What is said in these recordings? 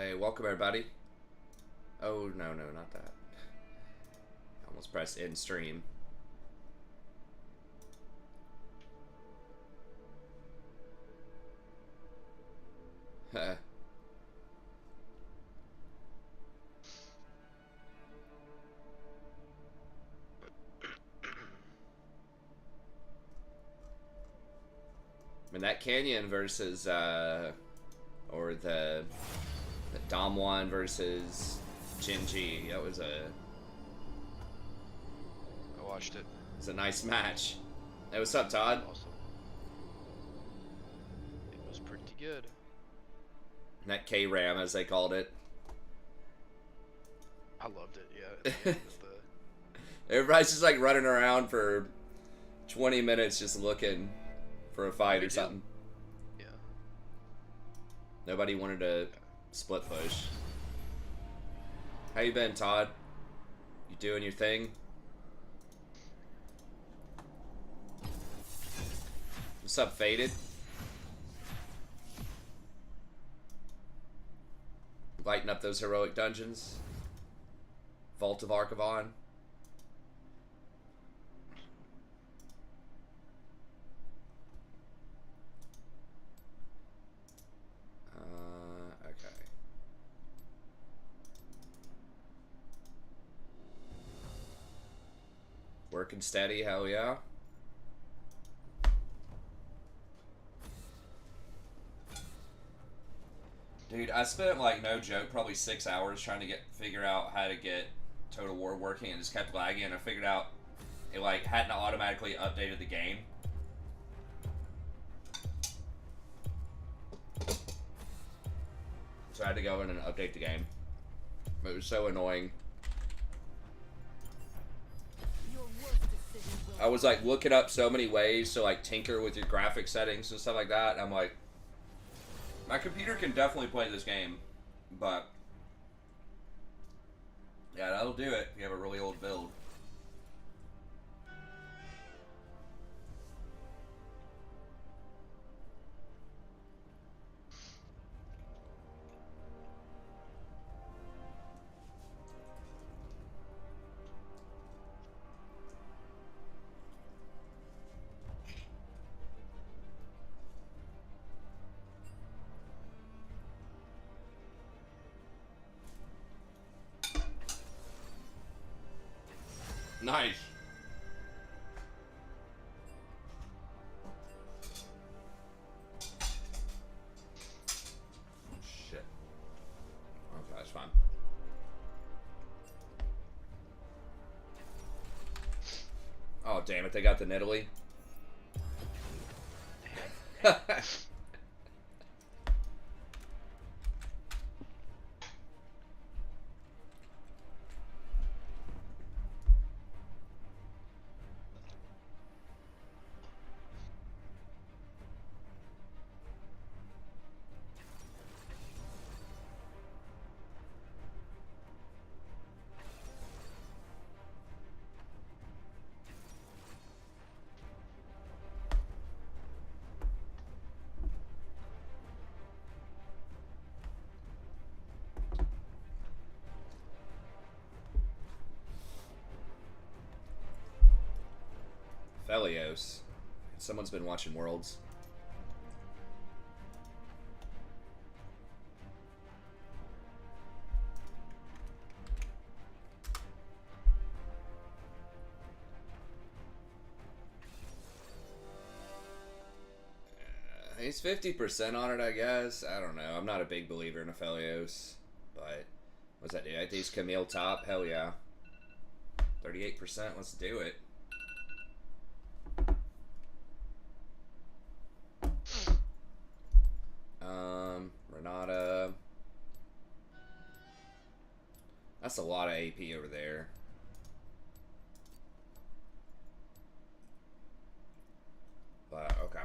Hey, welcome everybody. Oh, no, no, not that. Almost pressed end stream. I mean, that Canyon versus, or the Dom one versus Jinji, that was I watched it. a nice match. Hey, what's up, Todd? Awesome. It was pretty good. That K-Ram, as they called it. I loved it. Yeah, at the end with the Everybody's just like running around for 20 minutes just looking for a fight me or too. something. Yeah. Nobody wanted to split push. How you been, Todd? You doing your thing? What's up, Faded? Lighten up those heroic dungeons. Vault of Archivon. Okay. Working steady, hell yeah. Dude, I spent like no joke, probably 6 hours trying to figure out how to get Total War working, and just kept lagging. And I figured out it like hadn't automatically updated the game. So I had to go in and update the game. It was so annoying. I was like looking up so many ways to like tinker with your graphic settings and stuff like that. I'm like, my computer can definitely play this game, but yeah, that'll do it if you have a really old build. Nice. Oh, shit. Okay, that's fine. Oh, damn it, they got the Nidalee. Felios. Someone's been watching Worlds. He's 50% on it, I guess. I don't know. I'm not a big believer in Aphelios. But, what's that do? I think Camille top? Hell yeah. 38%, let's do it. Renata. That's a lot of AP over there. But, okay.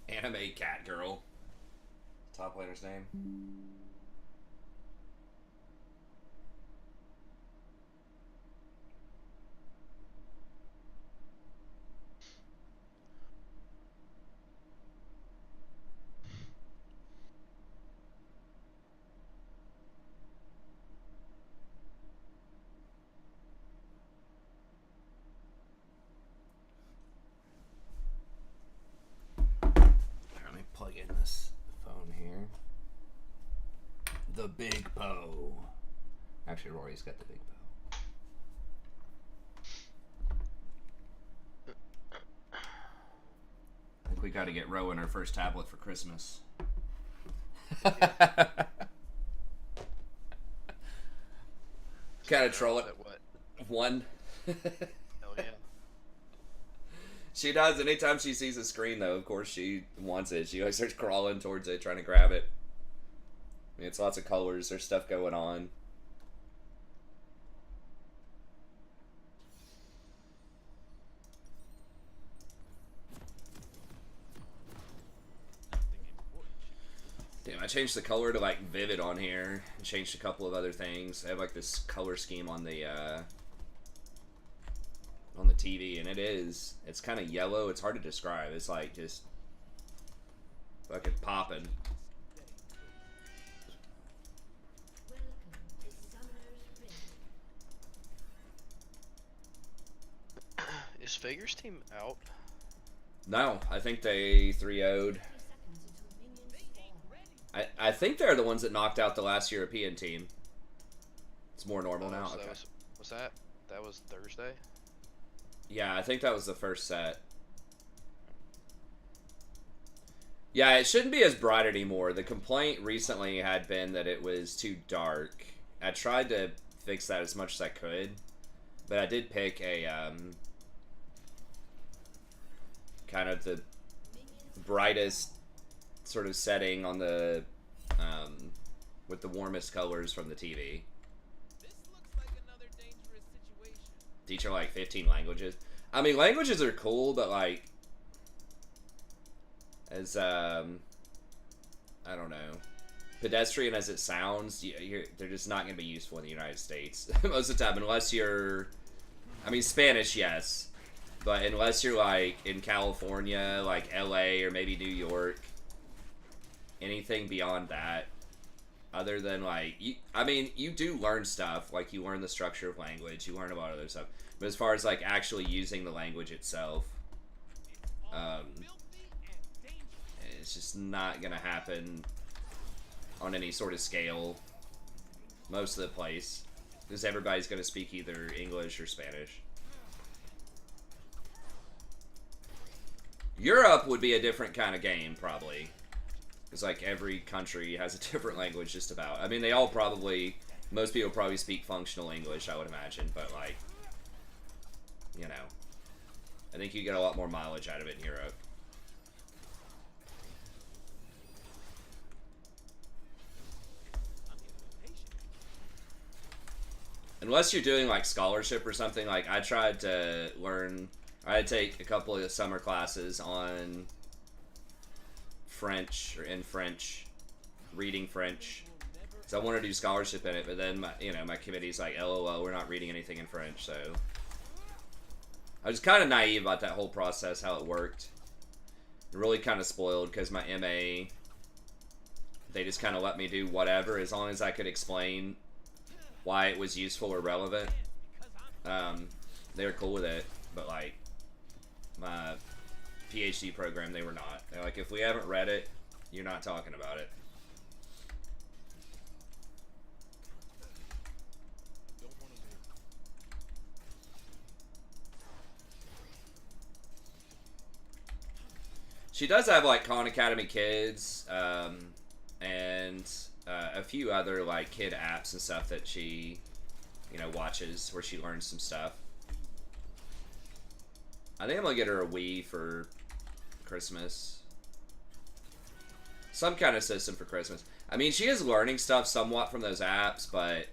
Anime cat girl. Top laner's name. the big bow. Actually, Rory's got the big bow. I think we got to get Rowan her first tablet for Christmas. Kind of troll it. What? One. Hell yeah. She does. Anytime she sees a screen, though, of course she wants it. She always starts crawling towards it, trying to grab it. I mean, it's lots of colors. There's stuff going on. Damn, I changed the color to like vivid on here. And changed a couple of other things. I have like this color scheme on the TV, and it's kind of yellow. It's hard to describe. It's like just fucking popping. Is Fager's team out? No, I think they 3-0'd. I think they're the ones that knocked out the last European team. It's more normal now. So Okay. that was Thursday? Yeah, I think that was the first set. Yeah, it shouldn't be as bright anymore. The complaint recently had been that it was too dark. I tried to fix that as much as I could, but I did pick a kind of the brightest sort of setting on the with the warmest colors from the TV. This looks like another dangerous situation. Teach her like 15 languages. I mean, languages are cool, but like as I don't know, pedestrian as it sounds, they're just not going to be useful in the United States most of the time, unless you're, I mean, Spanish, yes, but unless you're like in California, like LA or maybe New York, anything beyond that, other than like, you do learn stuff, like you learn the structure of language, you learn a lot of other stuff, but as far as like actually using the language itself, it's just not gonna happen on any sort of scale most of the place, because everybody's gonna speak either English or Spanish. Europe would be a different kind of game, probably. Because, like, every country has a different language, just about. I mean, they all probably... Most people probably speak functional English, I would imagine. But, like... You know. I think you get a lot more mileage out of it in Europe. Unless you're doing, like, scholarship or something. Like, I tried to learn... I had to take a couple of summer classes on... French, or in French, reading French. So I wanted to do scholarship in it, but then my committee's like, LOL, we're not reading anything in French, so I was kind of naive about that whole process, how it worked. Really kind of spoiled, because my MA, they just kind of let me do whatever, as long as I could explain why it was useful or relevant. They were cool with it, but like, my PhD program, they were not. They're like, if we haven't read it, you're not talking about it. She does have like Khan Academy Kids, and a few other like kid apps and stuff that she, watches, where she learns some stuff. I think I'm gonna get her a Wii for Christmas. Some kind of system for Christmas. I mean, she is learning stuff somewhat from those apps, but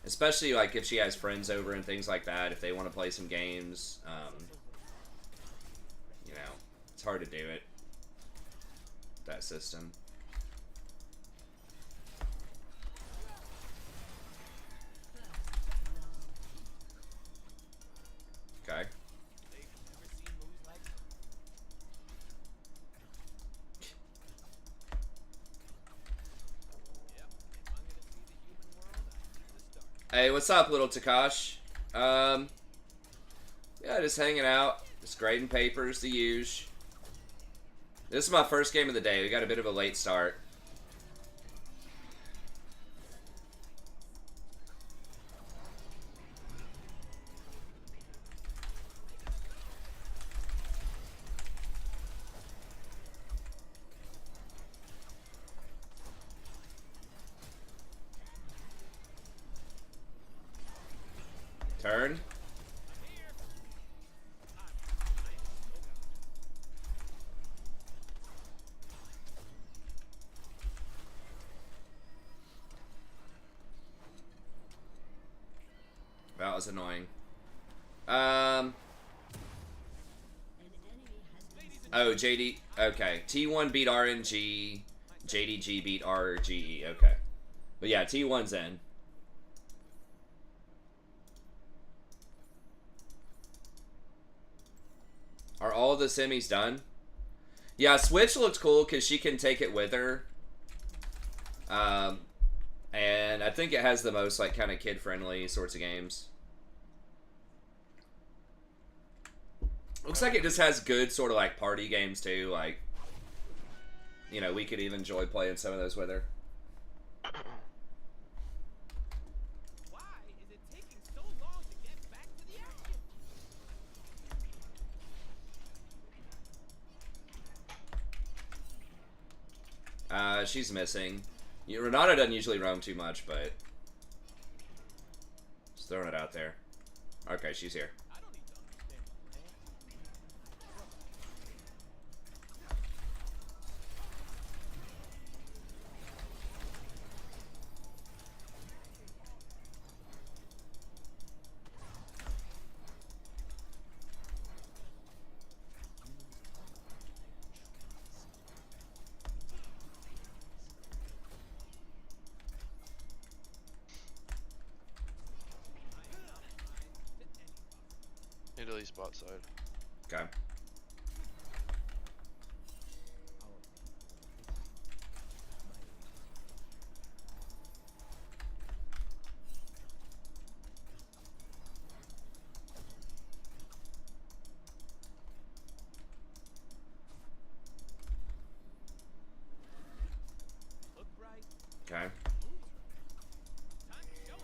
especially like if she has friends over and things like that, if they want to play some games, it's hard to do it. That system. Okay. Hey, what's up, little Takash? Yeah, just hanging out, just grading papers, the usual. This is my first game of the day. We got a bit of a late start. Turn. That was annoying. Oh, JD. Okay. T1 beat RNG. JDG beat RGE. Okay. But yeah, T1's in. Are all the semis done? Yeah, Switch looks cool because she can take it with her. And I think it has the most like kind of kid-friendly sorts of games. Looks like it just has good sort of like party games too. Like, you know, we could even enjoy playing some of those with her. Why is it taking so long to get back to the action? She's missing. Renata doesn't usually roam too much, but just throwing it out there. Okay, she's here. I don't need to understand the plan. Italy's bot side. Okay. Look right, Okay. move right. Time to show it.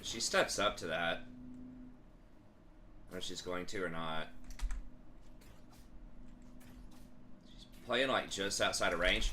She steps up to that. I don't know if she's going to or not. She's playing like just outside of range.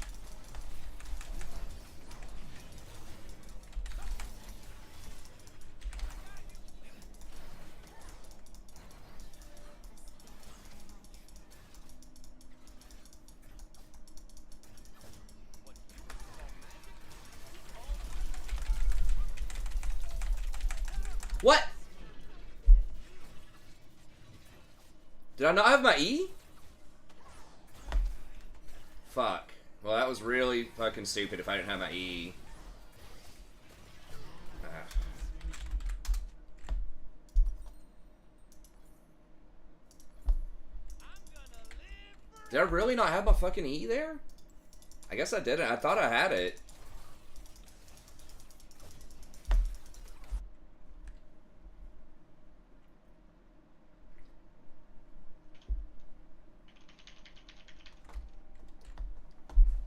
What? Did I not have my E? Fuck. Well, that was really fucking stupid if I didn't have my E. Ah. Did I really not have my fucking E there? I guess I didn't. I thought I had it.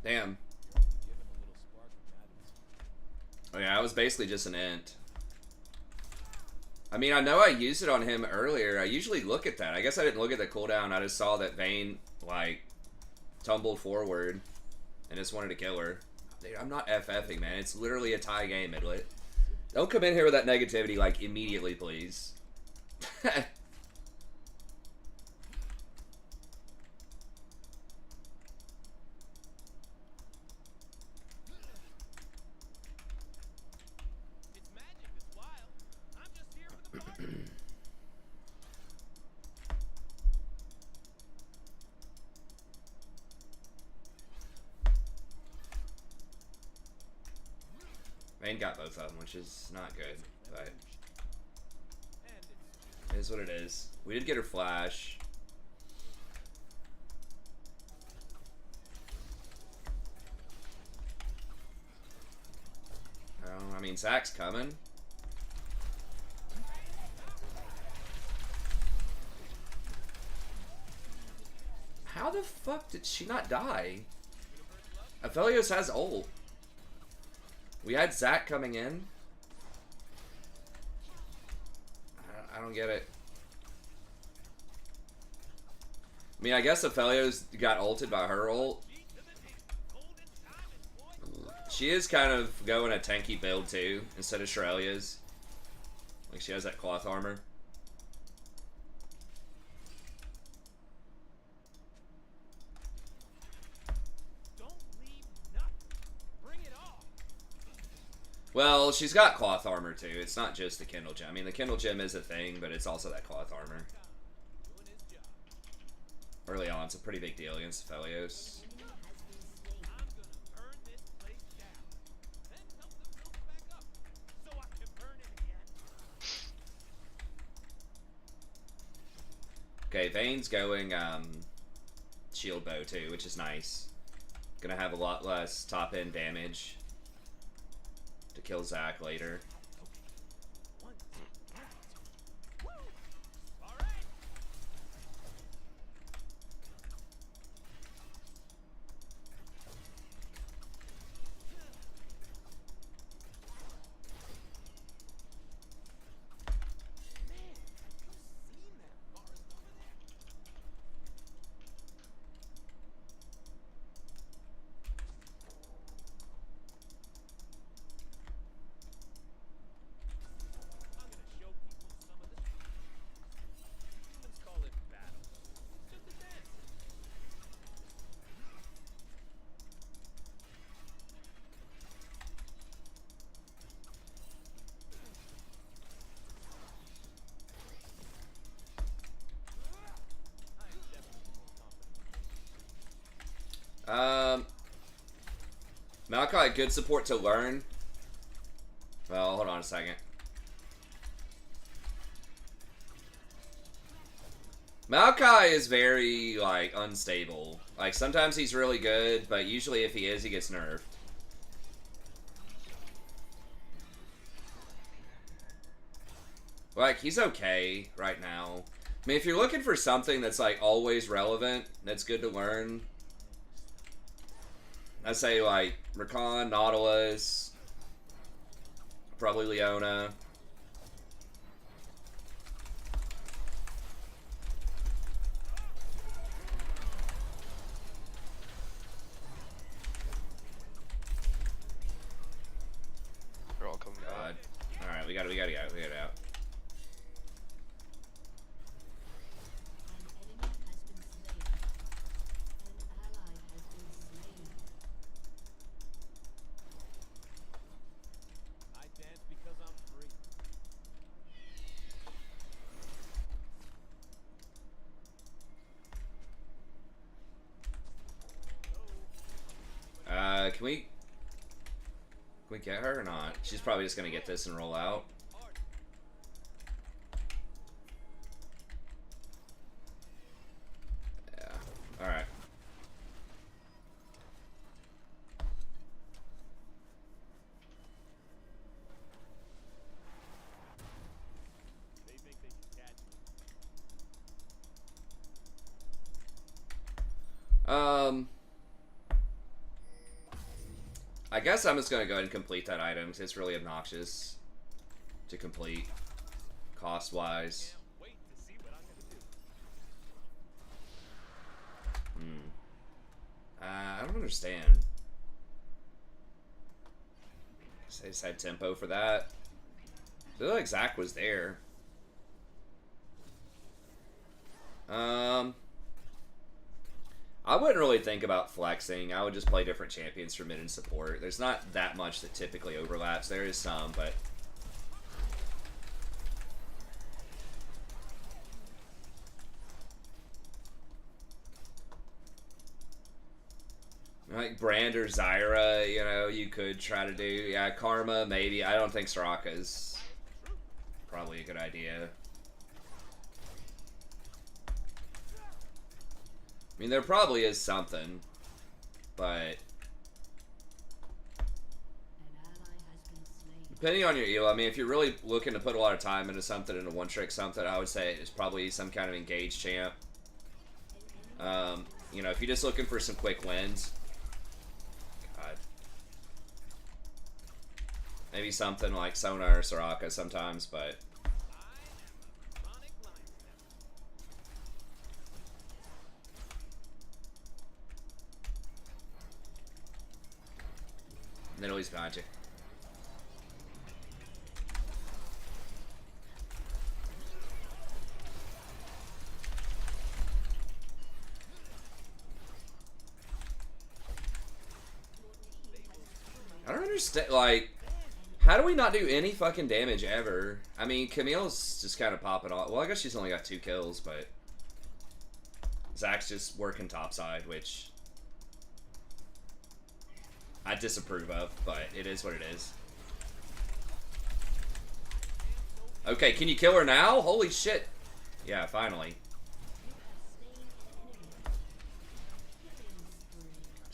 Damn. Oh yeah, I was basically just an int. I mean, I know I used it on him earlier. I usually look at that. I guess I didn't look at the cooldown. I just saw that Vayne, like, tumbled forward and just wanted to kill her. Dude, I'm not FFing, man. It's literally a tie game, Idlet. Don't come in here with that negativity, like, immediately, please. It's magic, it's wild. I'm just here for the party. Vayne got both of them, which is not good, but And it is what it is. We did get her flash. Oh, I mean, Zach's coming. How the fuck did she not die? Aphelios has ult. We had Zach coming in. I don't get it. I mean, I guess Aphelios got ulted by her ult. She is kind of going a tanky build too, instead of Shurelya's. Like, she has that cloth armor. Well, she's got cloth armor too. It's not just the Kindle Gem. I mean, the Kindle Gem is a thing, but it's also that cloth armor. Early on, it's a pretty big deal against Aphelios. Okay, Vayne's going shield bow too, which is nice. Gonna have a lot less top end damage to kill Zac later. Maokai, good support to learn. Well, hold on a second. Maokai is very, like, unstable. Like, sometimes he's really good, but usually if he is, he gets nerfed. Like, he's okay right now. I mean, if you're looking for something that's, like, always relevant, that's good to learn, I'd say, like, Rakan, Nautilus, probably Leona. They're all coming God. Alright, we gotta go. We gotta out. Can we get her or not? She's probably just gonna get this and roll out. Yeah. Alright. I guess I'm just gonna go ahead and complete that item because it's really obnoxious to complete, cost-wise. I don't understand. I just had tempo for that. I feel like Zac was there. I wouldn't really think about flexing. I would just play different champions for mid and support. There's not that much that typically overlaps. There is some, but... like Brand or Zyra, you know, you could try to do. Yeah, Karma, maybe. I don't think Soraka's probably a good idea. I mean, there probably is something, but depending on your elo, I mean, if you're really looking to put a lot of time into something, into one-trick something, I would say it's probably some kind of engaged champ. You know, if you're just looking for some quick wins, God, maybe something like Sona or Soraka sometimes, but... Natalie's behind you. I don't understand, like, how do we not do any fucking damage ever? I mean, Camille's just kind of popping off. Well, I guess she's only got 2 kills, but Zach's just working topside, which I disapprove of, but it is what it is. Okay, can you kill her now? Holy shit. Yeah, finally.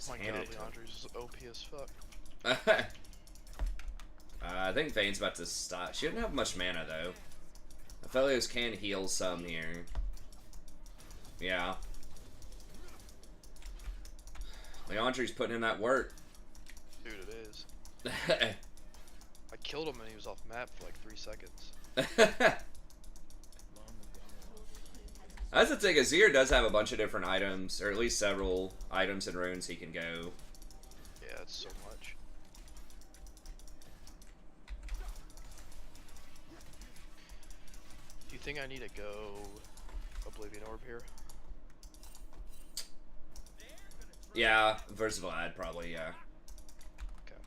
Oh my god, Leandre's OP as fuck. I think Vayne's about to stop. She doesn't have much mana, though. Aphelios can heal some here. Yeah. Leandre's putting in that work. Dude, it is. I killed him and he was off map for like 3 seconds. That's the thing, Azir does have a bunch of different items, or at least several items and runes he can go. Yeah, it's so much. Do you think I need to go Oblivion Orb here? Yeah, versus Vlad, probably, yeah. Okay.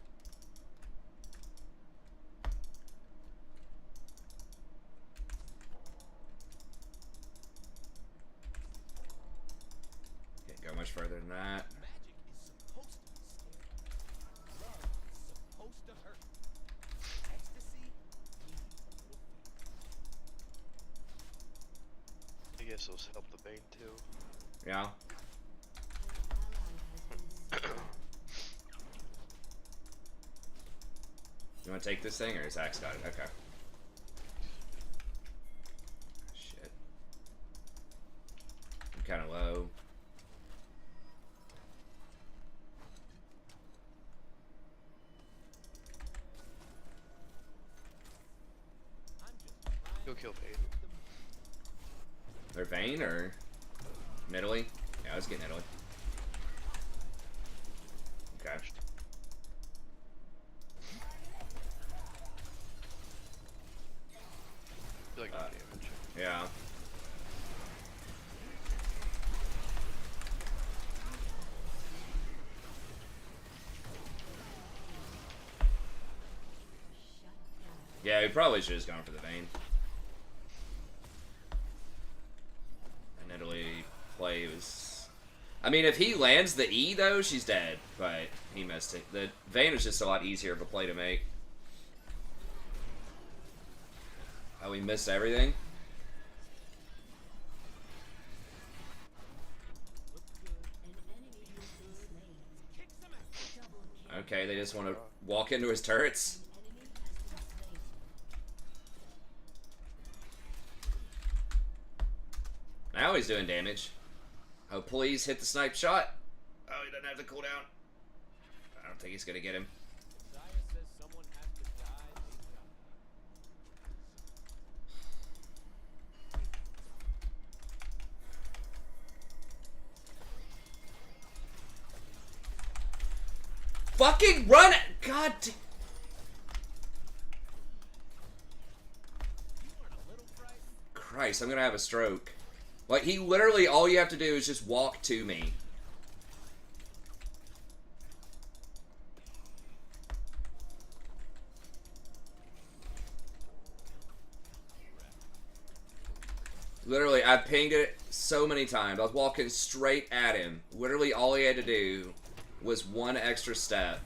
Can't go much further than that. Magic is supposed to be scary. Love is supposed to hurt. Ecstasy needs a little fear. I guess those help the Bane too. Yeah. You want to take this thing, or Zach's got it? Okay. Shit. I'm kind of low. Go kill Bane. They're Vayne or Italy? Yeah, let's get Italy. Okay. I feel like no damage. Yeah. Yeah, we probably should have just gone for the Vayne. And Italy play was... I mean, if he lands the E, though, she's dead. But he missed it. The Vayne is just a lot easier of a play to make. Oh, we missed everything? Okay, they just want to walk into his turrets. Now he's doing damage. Oh, please hit the snipe shot. Oh, he doesn't have the cooldown. I don't think he's gonna get him. Zaya says someone has to die. Fucking run it! God damn. Christ, I'm gonna have a stroke. Like, he literally, all you have to do is just walk to me. Literally, I pinged it so many times. I was walking straight at him. Literally, all he had to do was one extra step.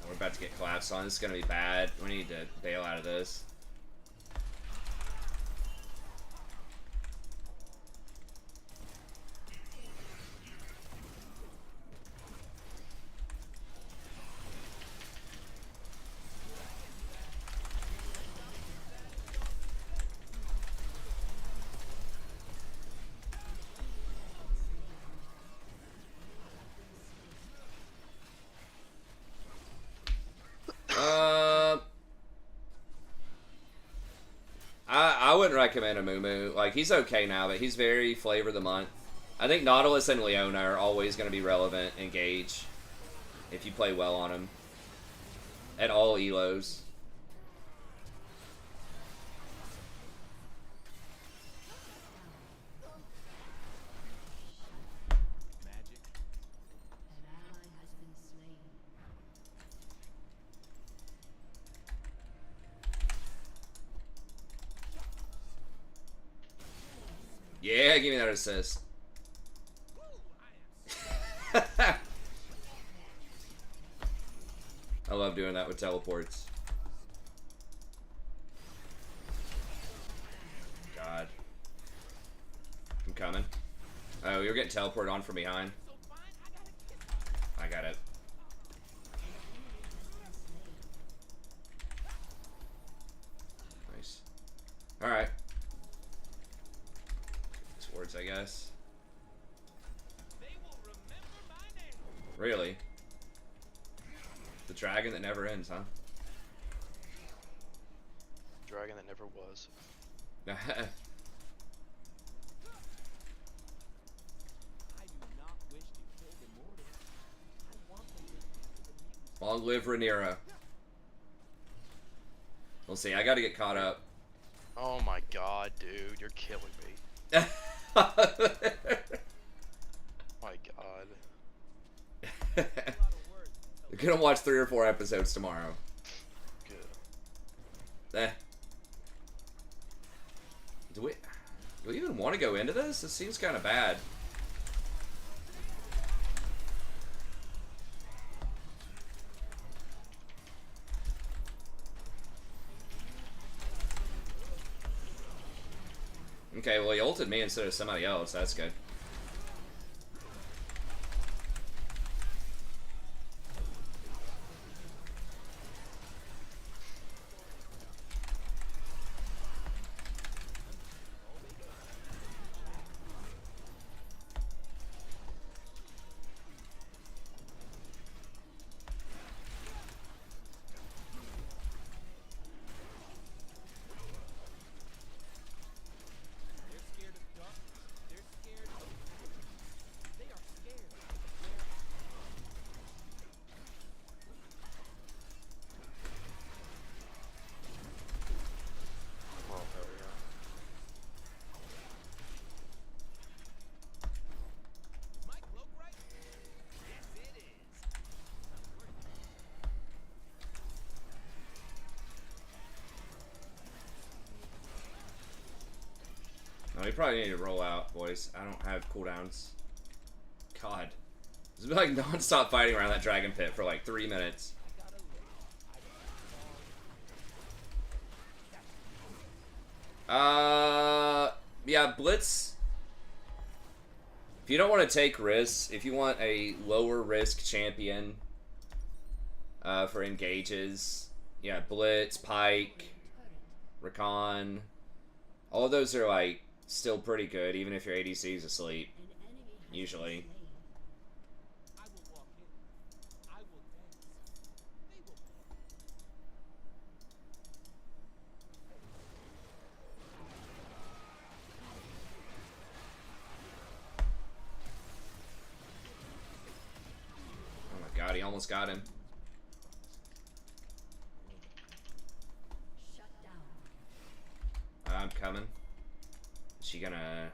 We're about to get collapsed on. This is going to be bad. We need to bail out of this. I wouldn't recommend a Moo. Like, he's okay now, but he's very flavor of the month. I think Nautilus and Leona are always going to be relevant in Gauge if you play well on them at all elos. Magic. Yeah, give me that assist. Woo, I am I love doing that with teleports. God. I'm coming. Oh, you're getting teleported on from behind. so fine. I gotta kiss. I got it. Nice. Alright. Swords, I guess. They will remember my name. Really? The dragon that never ends, huh? Dragon that never was. I do not wish to kill the mortals. I want them to feel the music. Long live Rhaenyra. We'll see. I gotta get caught up. Oh my god, dude, you're killing me. I'm My god. A lot of words. gonna watch 3 or 4 episodes tomorrow. Good. Eh. Do we even want to go into this? This seems kind of bad. Okay, well he ulted me instead of somebody else. That's good. They're scared of darkness. They're scared of. They are scared. Oh, hell yeah. Is my cloak right? Yes, it is. No, we probably need to roll out, boys. I don't have cooldowns. God. It's been like non-stop fighting around that dragon pit for like 3 minutes. I gotta live. Yeah, Blitz. If you don't want to take risks, if you want a lower risk champion for engages, yeah, Blitz, Pike, Rakan, all of those are like still pretty good, even if your ADC is asleep. Usually. I will walk in. I will dance. They will. Oh my god, he almost got him. I'm coming. Is she gonna...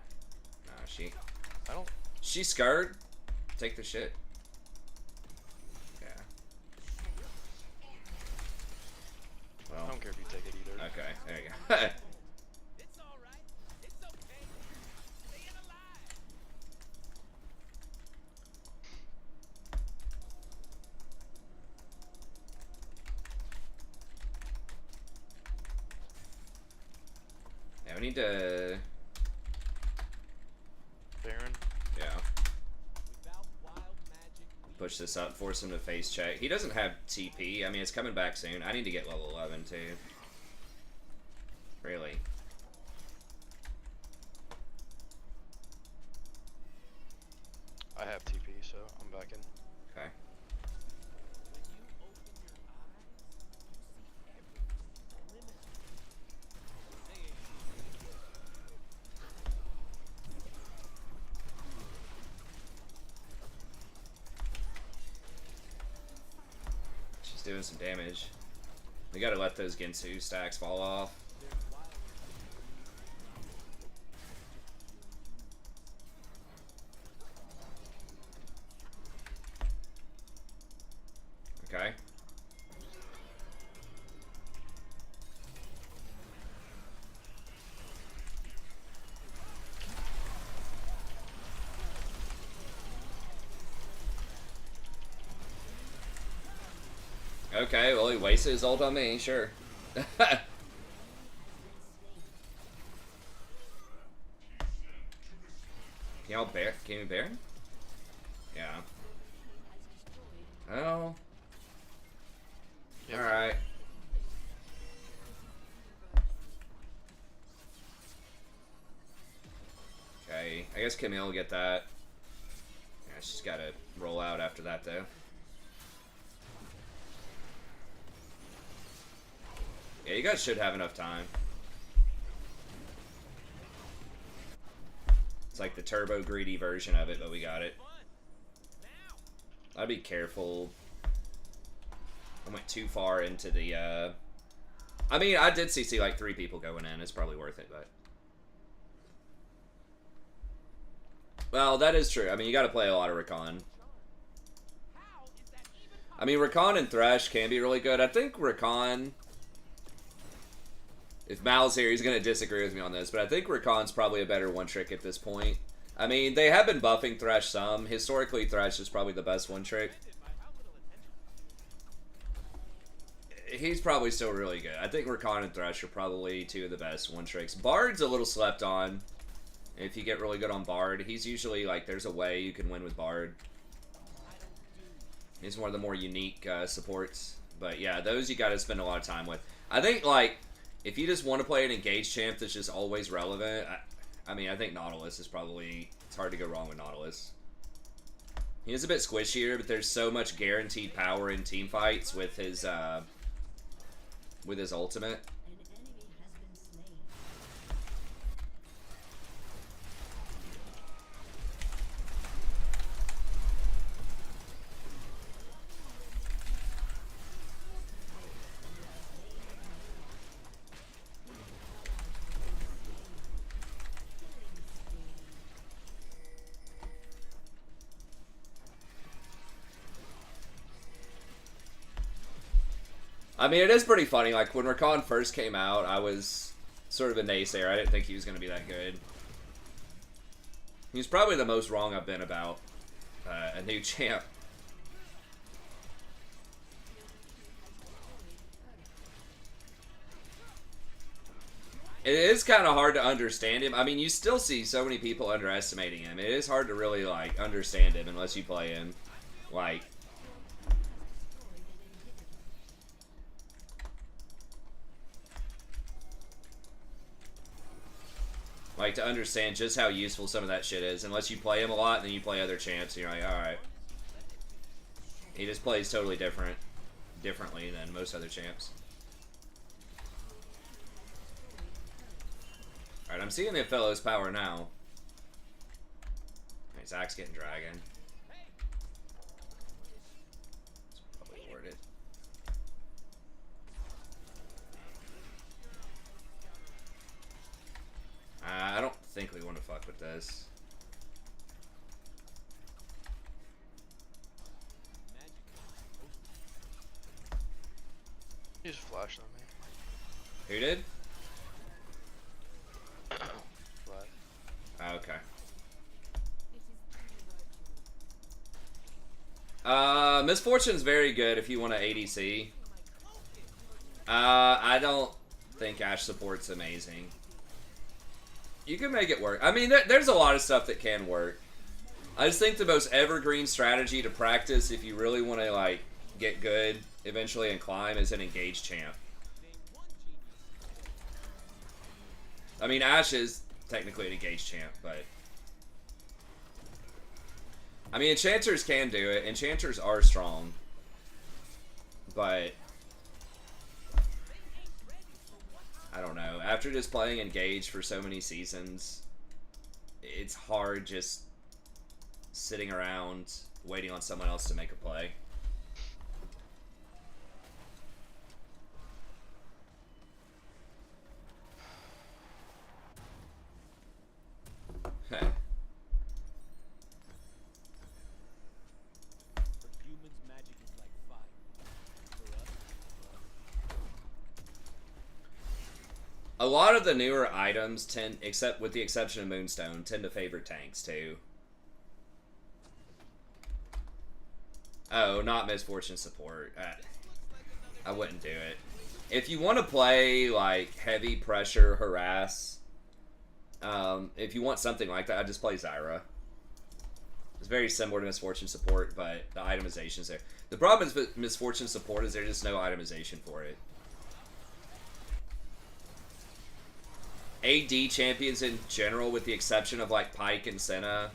Nah, she... I don't. She's scared. Take the shit. Yeah. I Well, don't care if you take it either. okay, there you go. It's all right. It's okay. Staying alive. Yeah, we need to... Baron. Yeah, Without wild magic, we push this up, force him to face check. He doesn't have TP. I mean, it's coming back soon. I need to get level 11, too. Really. I have TP, so I'm back in. Okay. when you open your eyes, you see everything limitless. They ain't doing some damage. We gotta let those Ginsu stacks fall off. Okay. Okay, well he wasted his ult on me, sure. Can y'all bear? Can you bear? Yeah. Oh. Yep. Alright. Okay, I guess Camille will get that. Yeah, she's gotta roll out after that though. Yeah, you guys should have enough time. It's like the turbo greedy version of it, but we got it. I'd be careful. I went too far into the, I mean, I did see like 3 people going in. It's probably worth it, but... Well, that is true. I mean, you gotta play a lot of Rakan. I mean, Rakan and Thresh can be really good. I think Rakan... If Mal's here, he's going to disagree with me on this, but I think Rakan's probably a better one-trick at this point. I mean, they have been buffing Thresh some. Historically, Thresh is probably the best one-trick. He's probably still really good. I think Rakan and Thresh are probably 2 of the best one-tricks. Bard's a little slept on. If you get really good on Bard, he's usually, like, there's a way you can win with Bard. He's one of the more unique supports. But, yeah, those you got to spend a lot of time with. I think, like... If you just want to play an engaged champ that's just always relevant, I mean, I think Nautilus is probably... It's hard to go wrong with Nautilus. He is a bit squishier, but there's so much guaranteed power in team fights with his ultimate. I mean, it is pretty funny. Like, when Rakan first came out, I was sort of a naysayer. I didn't think he was going to be that good. He's probably the most wrong I've been about a new champ. It is kind of hard to understand him. I mean, you still see so many people underestimating him. It is hard to really, like, understand him unless you play him. Like... Like, to understand just how useful some of that shit is. Unless you play him a lot, and then you play other champs, and you're like, alright. He just plays totally differently than most other champs. Alright, I'm seeing the fellow's power now. Alright, Zach's getting dragon. It's probably worded. I don't think we want to fuck with this. He just flashed on me. Who did? Flash. Okay. Misfortune's very good if you want to ADC. I don't think Ashe support's amazing. You can make it work. I mean, there's a lot of stuff that can work. I just think the most evergreen strategy to practice if you really want to, like, get good eventually and climb is an engaged champ. I mean, Ashe is technically an engaged champ, but... I mean, enchanters can do it. Enchanters are strong. But... I don't know. After just playing engaged for so many seasons, it's hard just sitting around waiting on someone else to make a play. A lot of the newer items tend, except with the exception of Moonstone, tend to favor tanks too. Oh, not Misfortune Support. I wouldn't do it. If you want to play like heavy pressure harass, if you want something like that, I'd just play Zyra. It's very similar to Misfortune Support, but the itemization's there. The problem is with Misfortune Support is there's just no itemization for it. AD champions in general, with the exception of like Pyke and Senna,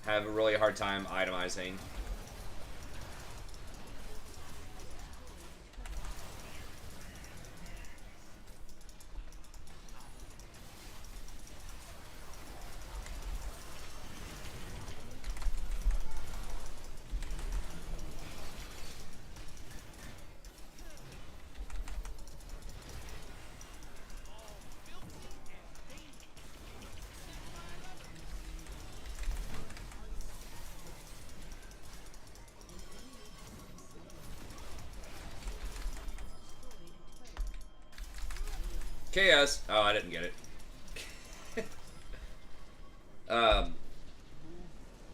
have a really hard time itemizing. Chaos. Oh, I didn't get it.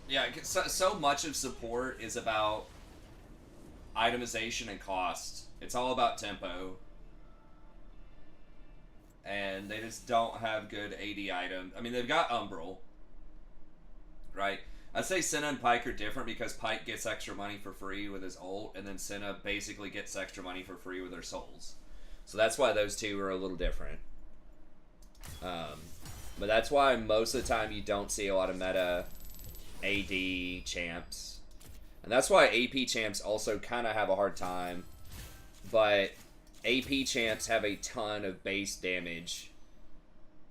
Yeah, so much of support is about itemization and cost. It's all about tempo. And they just don't have good AD items. I mean, they've got Umbral, right? I'd say Senna and Pyke are different because Pyke gets extra money for free with his ult, and then Senna basically gets extra money for free with their souls. So that's why those two are a little different. But that's why most of the time you don't see a lot of meta AD champs. And that's why AP champs also kind of have a hard time. But AP champs have a ton of base damage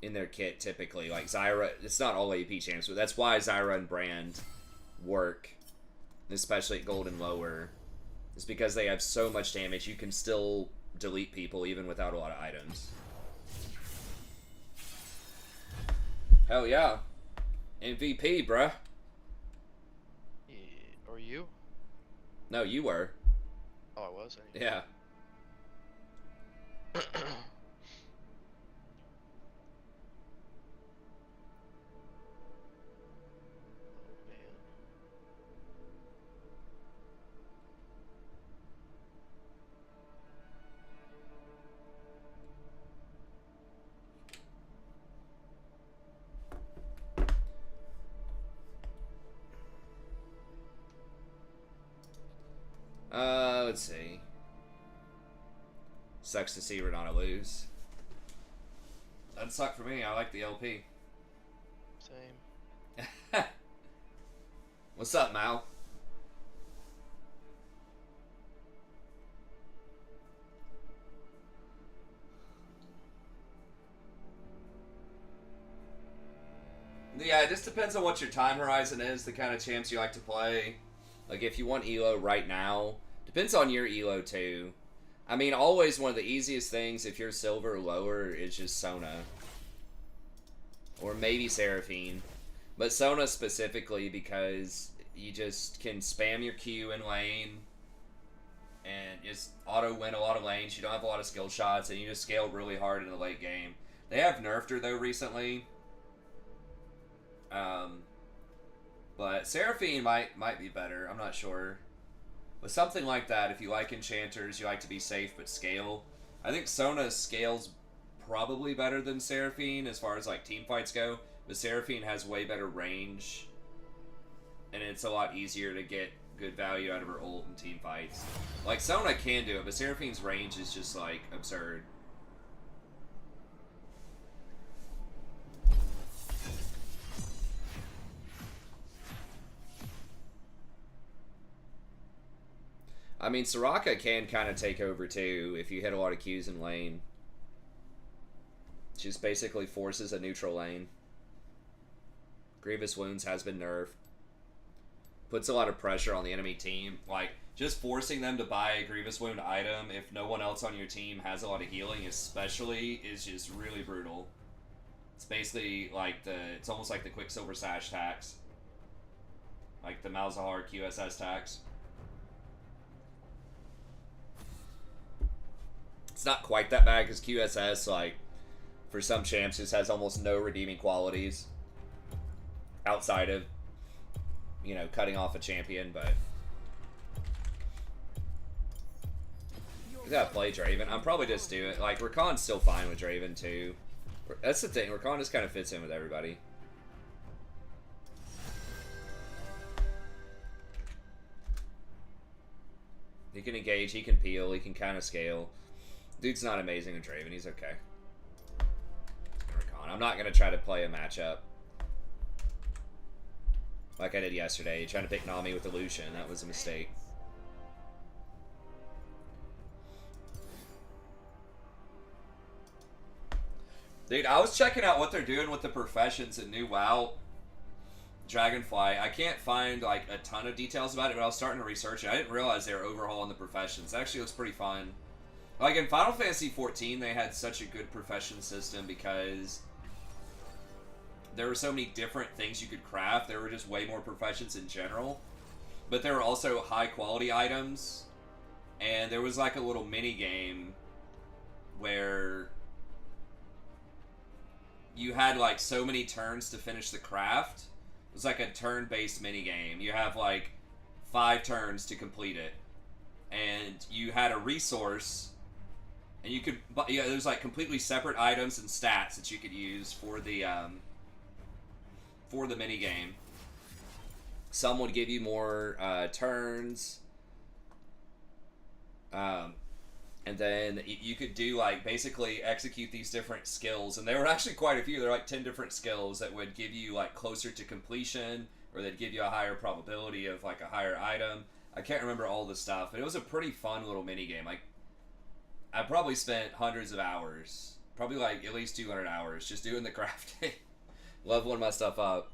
in their kit typically. Like Zyra, it's not all AP champs, but that's why Zyra and Brand work. Especially at gold and lower. It's because they have so much damage, you can still delete people even without a lot of items. Hell yeah. MVP, bruh. Yeah, or you? No, you were. Oh, I was? Yeah. Let's see. Sucks to see Renata lose. That'd suck for me. I like the LP. Same. What's up, Mal? Yeah, it just depends on what your time horizon is, the kind of champs you like to play. Like, if you want ELO right now, depends on your ELO, too. I mean, always one of the easiest things, if you're silver or lower, is just Sona. Or maybe Seraphine. But Sona specifically because you just can spam your Q in lane and just auto-win a lot of lanes. You don't have a lot of skill shots, and you just scale really hard in the late game. They have nerfed her, though, recently. But Seraphine might be better. I'm not sure. But something like that, if you like enchanters, you like to be safe but scale. I think Sona scales probably better than Seraphine as far as like team fights go. But Seraphine has way better range, and it's a lot easier to get good value out of her ult in team fights. Like Sona can do it, but Seraphine's range is just like absurd. I mean, Soraka can kind of take over, too, if you hit a lot of Qs in lane. She just basically forces a neutral lane. Grievous Wounds has been nerfed. Puts a lot of pressure on the enemy team. Like, just forcing them to buy a Grievous Wound item if no one else on your team has a lot of healing, especially, is just really brutal. It's basically like it's almost like the Quicksilver Sash tax. Like the Malzahar QSS tax. It's not quite that bad because QSS, like, for some champs just has almost no redeeming qualities outside of, you know, cutting off a champion, but you gotta play Draven. I'm probably just do it. Like, Rakan's still fine with Draven, too. That's the thing. Rakan just kind of fits in with everybody. He can engage, he can peel, he can kind of scale. Dude's not amazing with Draven. He's okay. Rakan. I'm not going to try to play a matchup like I did yesterday, trying to pick Nami with the Lucian. That was a mistake. Dude, I was checking out what they're doing with the professions in New WoW Dragonfly. I can't find like a ton of details about it, but I was starting to research it. I didn't realize they were overhauling the professions. It actually looks pretty fun. Like in Final Fantasy XIV, they had such a good profession system because there were so many different things you could craft. There were just way more professions in general. But there were also high quality items. And there was like a little mini game where you had like so many turns to finish the craft. It was like a turn-based mini game. You have like 5 turns to complete it. And you had a resource, and you could, yeah, there's like completely separate items and stats that you could use for the mini game. Some would give you more turns, and then you could do like basically execute these different skills, and there were actually quite a few. There were like 10 different skills that would give you like closer to completion, or they'd give you a higher probability of like a higher item. I can't remember all the stuff, but it was a pretty fun little mini game. Like, I probably spent hundreds of hours, probably like at least 200 hours, just doing the crafting, leveling my stuff up.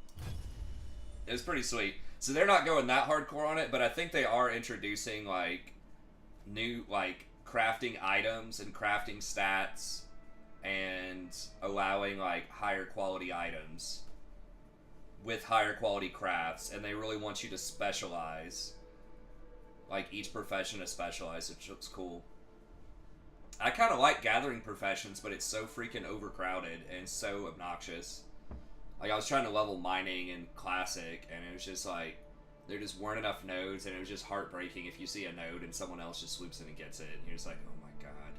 It was pretty sweet. So they're not going that hardcore on it, but I think they are introducing like new like crafting items and crafting stats and allowing like higher quality items with higher quality crafts, and they really want you to specialize. Like each profession is specialized, which looks cool. I kind of like gathering professions, but it's so freaking overcrowded and so obnoxious. Like, I was trying to level mining in Classic, and it was just like, there just weren't enough nodes, and it was just heartbreaking if you see a node and someone else just swoops in and gets it, and you're just like, oh my god.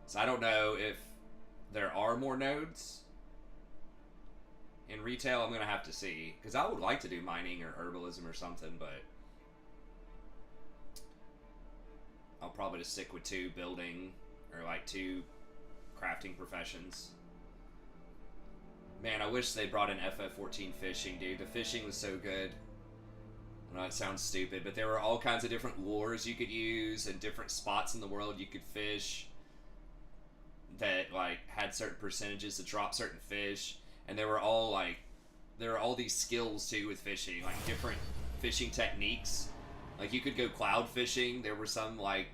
So I don't know if there are more nodes in retail. I'm going to have to see, because I would like to do mining or herbalism or something, but I'll probably just stick with 2 building, or like 2 crafting professions. Man, I wish they brought in FF14 fishing, dude. The fishing was so good. I know it sounds stupid, but there were all kinds of different lures you could use and different spots in the world you could fish that like had certain percentages to drop certain fish, and there were all these skills too with fishing, like different fishing techniques. Like you could go cloud fishing. There were some like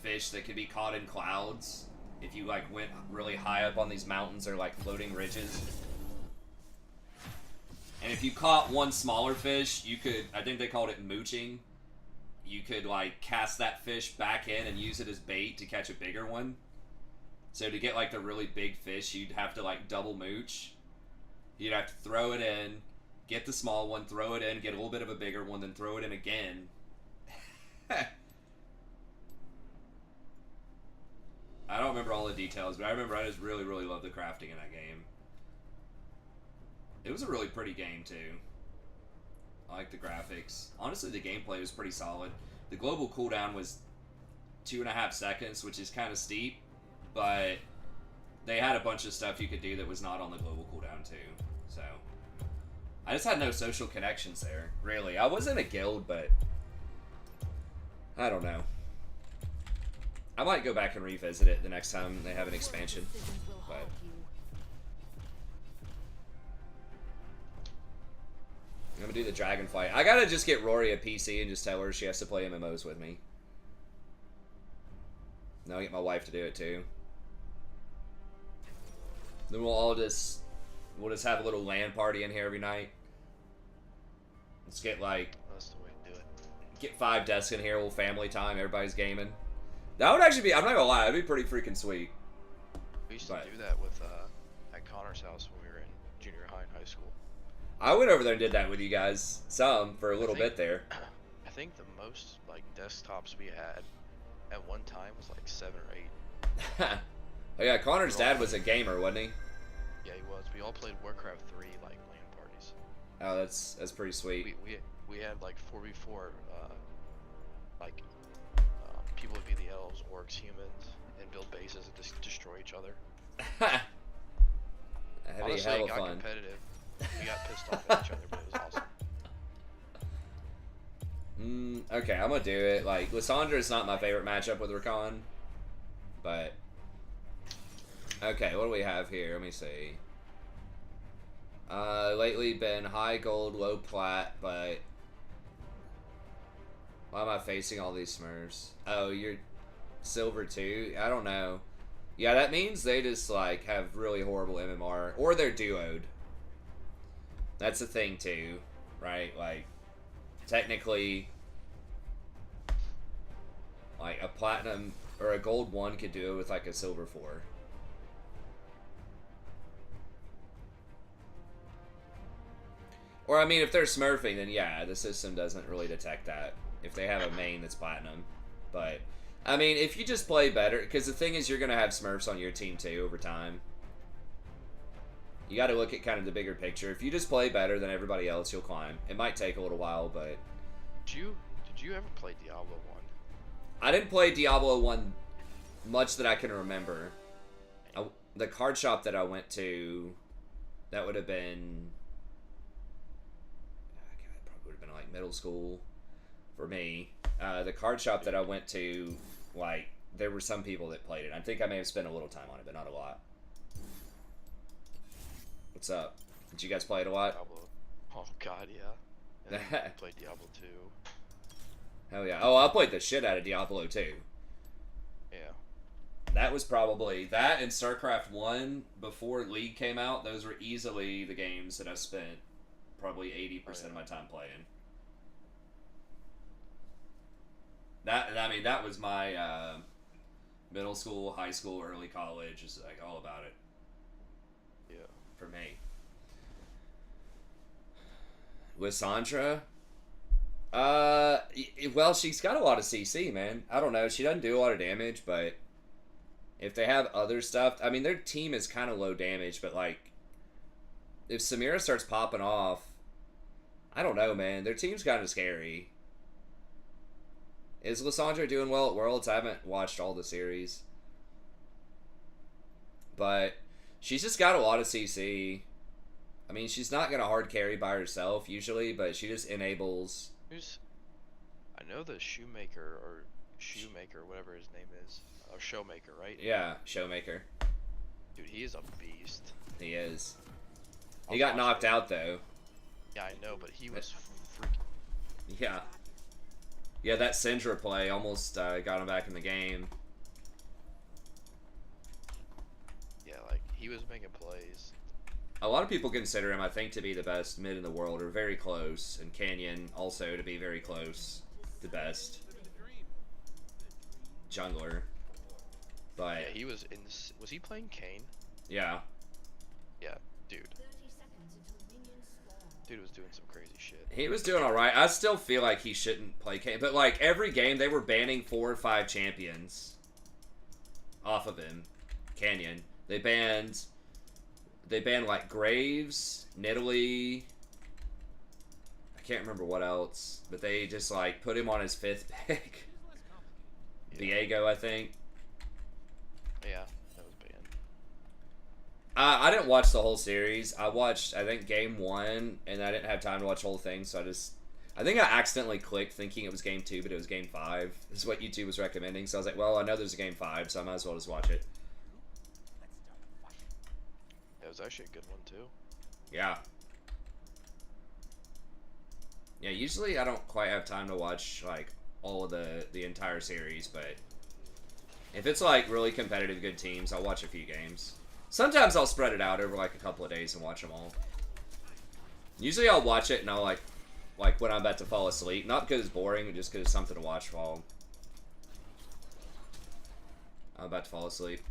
fish that could be caught in clouds if you like went really high up on these mountains or like floating ridges. And if you caught one smaller fish, you could, I think they called it mooching. You could like cast that fish back in and use it as bait to catch a bigger one. So to get like the really big fish, you'd have to like double mooch. You'd have to throw it in, get the small one, throw it in, get a little bit of a bigger one, then throw it in again. I don't remember all the details, but I remember I just really, really loved the crafting in that game. It was a really pretty game, too. I like the graphics. Honestly, the gameplay was pretty solid. The global cooldown was 2.5 seconds, which is kind of steep, but they had a bunch of stuff you could do that was not on the global cooldown, too. So, I just had no social connections there, really. I was in a guild, but I don't know. I might go back and revisit it the next time they have an expansion, but I'm gonna do the Dragonfly. I gotta just get Rory a PC and just tell her she has to play MMOs with me. And I'll get my wife to do it too. Then we'll just have a little LAN party in here every night. Let's get like, That's the way to do it. get 5 desks in here, a little family time, everybody's gaming. That would actually be, I'm not gonna lie, that'd be pretty freaking sweet. We used to But do that with at Connor's house when we were in junior high and high school. I went over there and did that with you guys some for a little bit there. I think the most like desktops we had at one time was like 7 or 8. Oh yeah, Connor's dad was a gamer, wasn't he? Yeah, he was. We all played Warcraft 3 like LAN parties. Oh, that's pretty sweet. We had like 4v4 like people would be the elves, orcs, humans, and build bases and just destroy each other. That'd be Honestly, hella it got fun. competitive. We got pissed off at each other, but it was awesome. Okay, I'm gonna do it. Like, Lissandra is not my favorite matchup with Rakan, but okay, what do we have here? Let me see. Lately been high gold, low plat, but why am I facing all these Smurfs? Oh, you're silver too? I don't know. Yeah, that means they just like have really horrible MMR, or they're duoed. That's the thing too, right? Like, technically, like a platinum or a gold 1 could do it with like a silver 4. Or I mean, if they're smurfing, then yeah, the system doesn't really detect that if they have a main that's platinum. But I mean, if you just play better, because the thing is, you're gonna have smurfs on your team too over time. You got to look at kind of the bigger picture. If you just play better than everybody else, you'll climb. It might take a little while, but Did you ever play Diablo 1? I didn't play Diablo 1 much that I can remember. The card shop that I went to, that would have been, God, it probably would have been like middle school for me. The card shop that I went to, like, there were some people that played it. I think I may have spent a little time on it, but not a lot. What's up? Did you guys play it a lot? Diablo. Oh god, yeah. And then I played Diablo 2. Hell yeah. Oh, I played the shit out of Diablo 2. Yeah. That was probably, that and StarCraft 1, before League came out, those were easily the games that I spent probably 80% of my time playing. I mean, that was my middle school, high school, early college, is like all about it. Yeah. For me. Lissandra? Well, she's got a lot of CC, man. I don't know. She doesn't do a lot of damage, but if they have other stuff, I mean, their team is kind of low damage, but like, if Samira starts popping off, I don't know, man. Their team's kind of scary. Is Lissandra doing well at Worlds? I haven't watched all the series, but she's just got a lot of CC. I mean, she's not going to hard carry by herself usually, but she just enables. I know the Shoemaker, whatever his name is. Showmaker, right? Yeah, Showmaker. Dude, he is a beast. He is. He got knocked out, though. Yeah, I know, but he was freaking... Yeah. Yeah, that Syndra play almost got him back in the game. Yeah, like, he was making plays. A lot of people consider him, I think, to be the best mid in the world, or very close, and Canyon also to be very close to best jungler. But yeah, he was in. Was he playing Kane? yeah, Yeah, dude. Dude was doing some crazy shit. he was doing all right. I still feel like he shouldn't play Canyon, but like every game they were banning 4 or 5 champions off of him. Canyon. They banned like Graves, Nidalee. I can't remember what else, but they just like put him on his 5th pick. Viego, I think. Yeah, that was banned. I didn't watch the whole series. I watched, I think, game 1, and I didn't have time to watch the whole thing, so I think I accidentally clicked thinking it was game 2, but it was game 5. This is what YouTube was recommending, so I was like, well, I know there's a game 5, so I might as well just watch it. Yeah, it was actually a good one, too. Yeah. Yeah, usually I don't quite have time to watch, like, all of the entire series, but if it's, like, really competitive, good teams, I'll watch a few games. Sometimes I'll spread it out over, like, a couple of days and watch them all. Usually I'll watch it and I'll, like when I'm about to fall asleep. Not because it's boring, but just because it's something to watch while I'm about to fall asleep.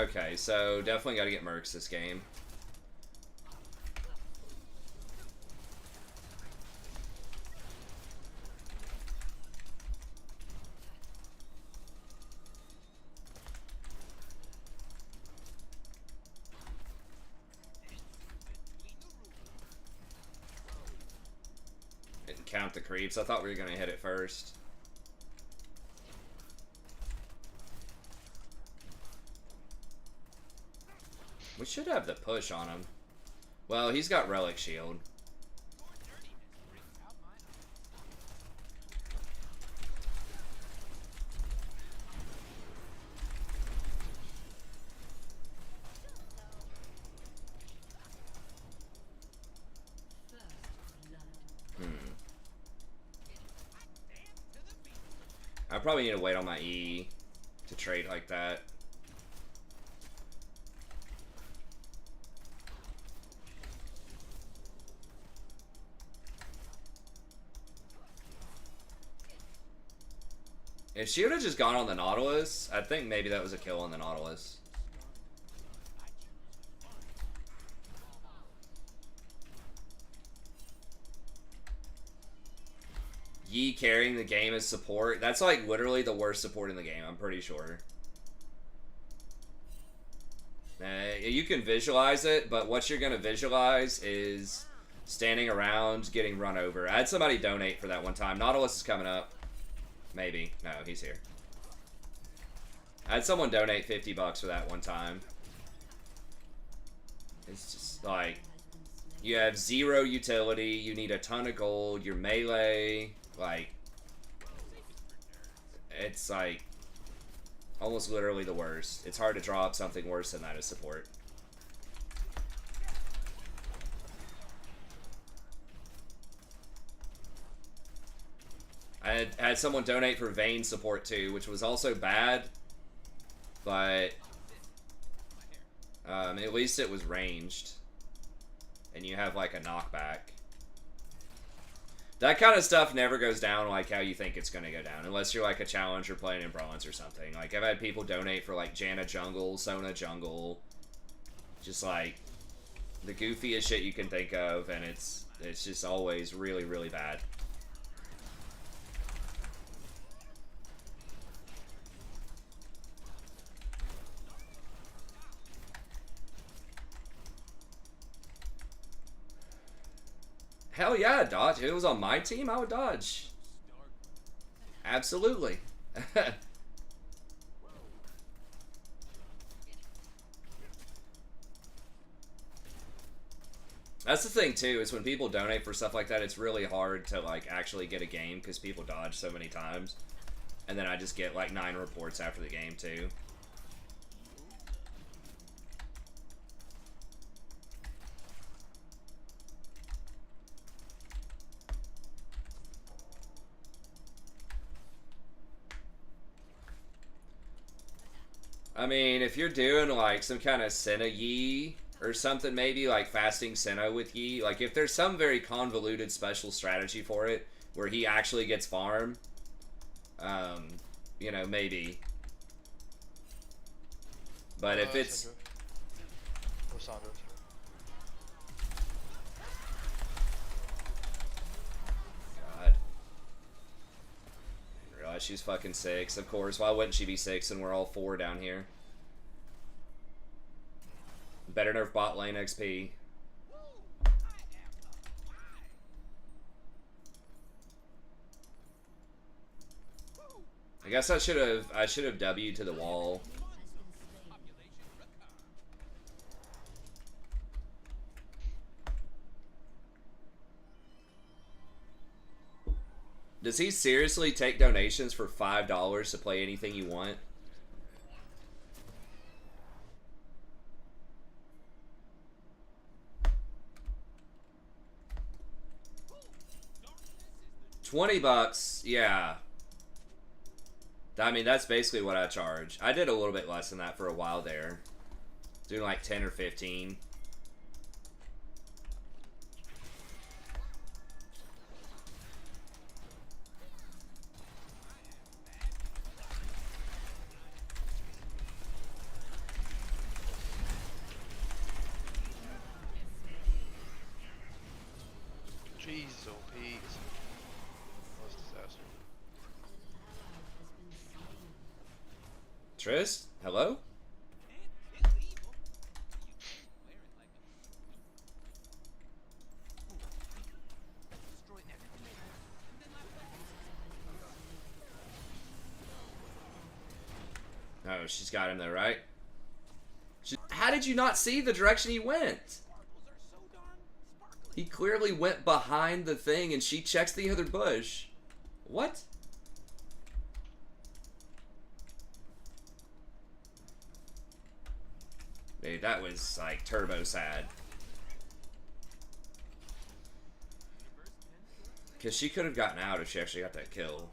Okay, so definitely got to get Mercs this game. Didn't count the creeps. I thought we were going to hit it first. We should have the push on him. Well, he's got Relic Shield. I probably need to wait on my E to trade like that. If she would have just gone on the Nautilus, I think maybe that was a kill on the Nautilus. Yi carrying the game as support. That's like literally the worst support in the game, I'm pretty sure. You can visualize it, but what you're going to visualize is standing around getting run over. I had somebody donate for that one time. Nautilus is coming up. Maybe. No, he's here. I had someone donate 50 bucks for that one time. It's just like, you have 0 utility, you need a ton of gold, your melee, like, it's like almost literally the worst. It's hard to draw up something worse than that as support. I had someone donate for Vayne support too, which was also bad, but at least it was ranged, and you have like a knockback. That kind of stuff never goes down like how you think it's going to go down, unless you're like a challenger playing in bronze or something. Like, I've had people donate for like Janna jungle, Sona jungle, just like the goofiest shit you can think of, and it's just always really, really bad. Hell yeah, I'd dodge. If it was on my team, I would dodge. Absolutely. That's the thing too, is when people donate for stuff like that, it's really hard to like actually get a game because people dodge so many times. And then I just get like 9 reports after the game too. I mean, if you're doing like some kind of Senna Yi or something, maybe like fasting Senna with Yi, like if there's some very convoluted special strategy for it where he actually gets farm, you know, maybe. But if it's... Sandra. God. I didn't realize she's fucking 6, of course. Why wouldn't she be 6 and we're all 4 down here? Better nerf bot lane XP. I guess I should have W'd to the wall. Does he seriously take donations for $5 to play anything you want? $20, yeah. I mean, that's basically what I charge. I did a little bit less than that for a while there. Doing like 10 or 15. He's OP. That was a disaster. Trist, hello? Can't leave him. You wear it like a destroy everything they have, and then laugh back. Oh, she's got him though, right? How did you not see the direction he went? Sparkles are so darn sparkly. He clearly went behind the thing and she checks the other bush. What? Dude, that was like turbo sad. Because she could have gotten out if she actually got that kill.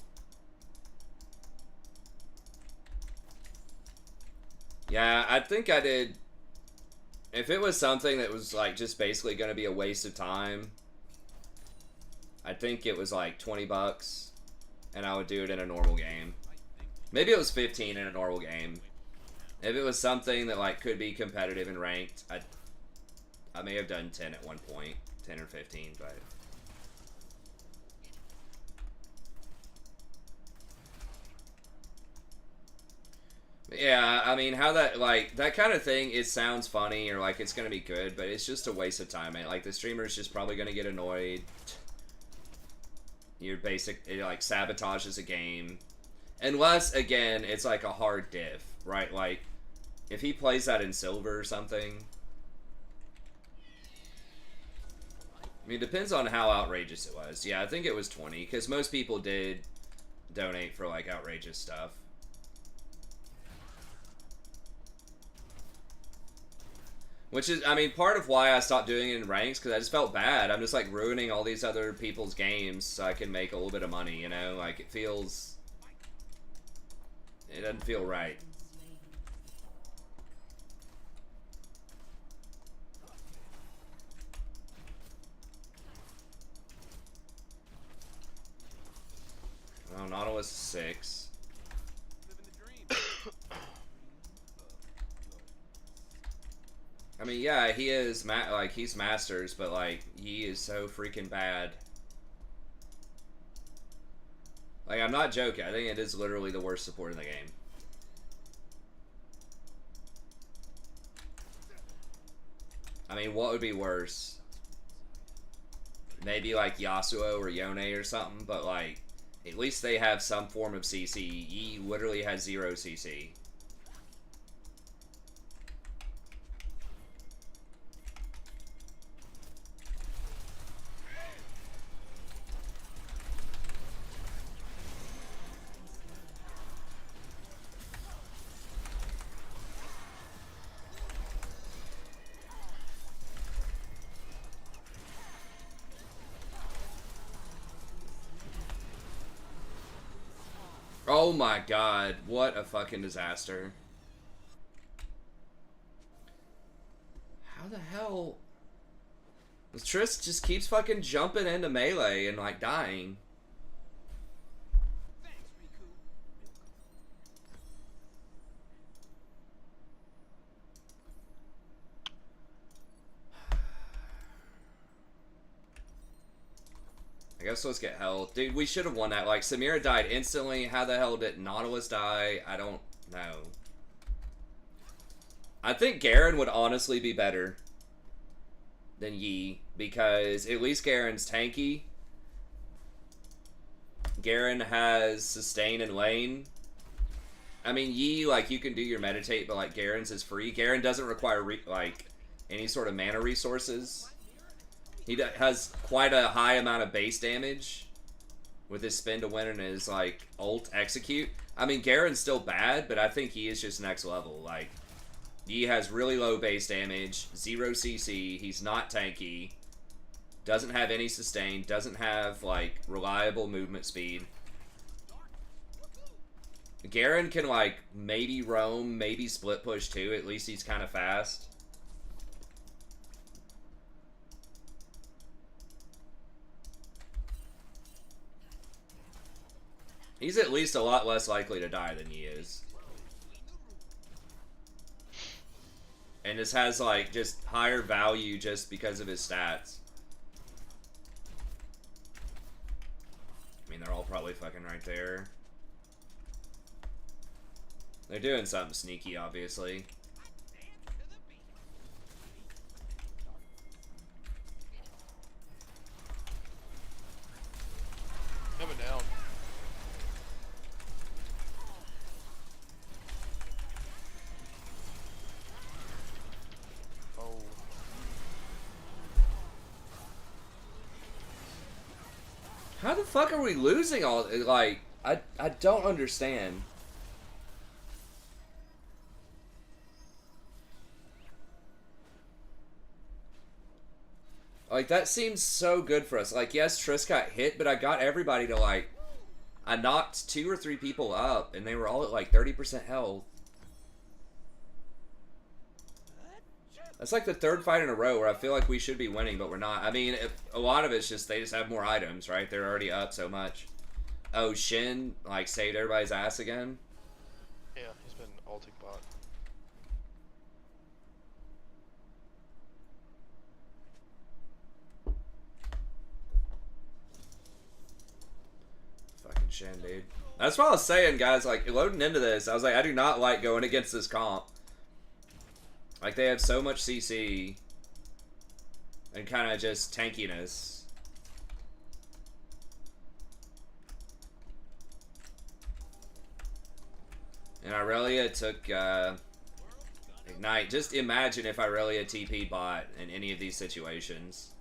Yeah, I think I did. If it was something that was like just basically going to be a waste of time, I think it was like 20 bucks and I would do it in a normal game. Maybe it was 15 in a normal game. If it was something that like could be competitive and ranked, I may have done 10 at one point, 10 or 15, but yeah, I mean, how that, like, that kind of thing, it sounds funny or like it's gonna be good, but it's just a waste of time, man. Like, the streamer's just probably gonna get annoyed. Your basic, it like sabotages a game. Unless, again, it's like a hard diff, right? Like, if he plays that in silver or something. I mean, it depends on how outrageous it was. Yeah, I think it was 20, because most people did donate for, like, outrageous stuff. Which is, I mean, part of why I stopped doing it in ranks, because I just felt bad. I'm just, like, ruining all these other people's games so I can make a little bit of money, you know? Like, it feels... It doesn't feel right. Oh, Nautilus is 6. Living the dream. I mean, yeah, he is, like, he's Masters, but, like, he is so freaking bad. Like, I'm not joking. I think it is literally the worst support in the game. I mean, what would be worse? Maybe, like, Yasuo or Yone or something, but, like, at least they have some form of CC. Yi literally has 0 CC. Oh my god, what a fucking disaster. How the hell... This Triss just keeps fucking jumping into melee and like dying. Thanks, Riku. I guess let's get health. Dude, we should have won that. Like, Samira died instantly. How the hell did Nautilus die? I don't know. I think Garen would honestly be better than Yi, because at least Garen's tanky. Garen has sustain and lane. I mean, Yi, like, you can do your meditate, but, like, Garen's is free. Garen doesn't require, like, any sort of mana resources. He has quite a high amount of base damage with his spin to win and his, like, ult execute. I mean, Garen's still bad, but I think he is just next level. Like, he has really low base damage, 0 CC, he's not tanky, doesn't have any sustain, doesn't have, like, reliable movement speed. Garen can, like, maybe roam, maybe split push too, at least he's kind of fast. He's at least a lot less likely to die than he is. And this has, like, just higher value just because of his stats. I mean, they're all probably fucking right there. They're doing something sneaky, obviously. Coming down. Oh. How the fuck are we losing all? Like, I don't understand. Like, that seems so good for us. Like, yes, Triss got hit, but I got everybody to, like... I knocked 2 or 3 people up, and they were all at, like, 30% health. That's like the 3rd fight in a row where I feel like we should be winning, but we're not. I mean, a lot of it's just they just have more items, right? They're already up so much. Oh, Shin, like, saved everybody's ass again? Yeah, he's been ulting bot. Fucking Shin, dude. That's what I was saying, guys. Like, loading into this, I was like, I do not like going against this comp. Like, they have so much CC. And kind of just tankiness. And Irelia took, Ignite. Just imagine if Irelia TP'd bot in any of these situations.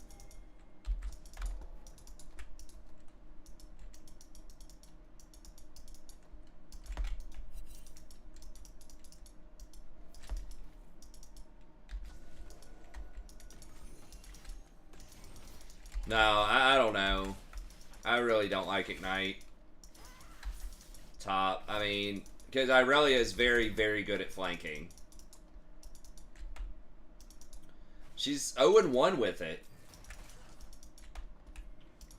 No, I don't know. I really don't like Ignite. Top. I mean, because Irelia is very, very good at flanking. She's 0-1 with it.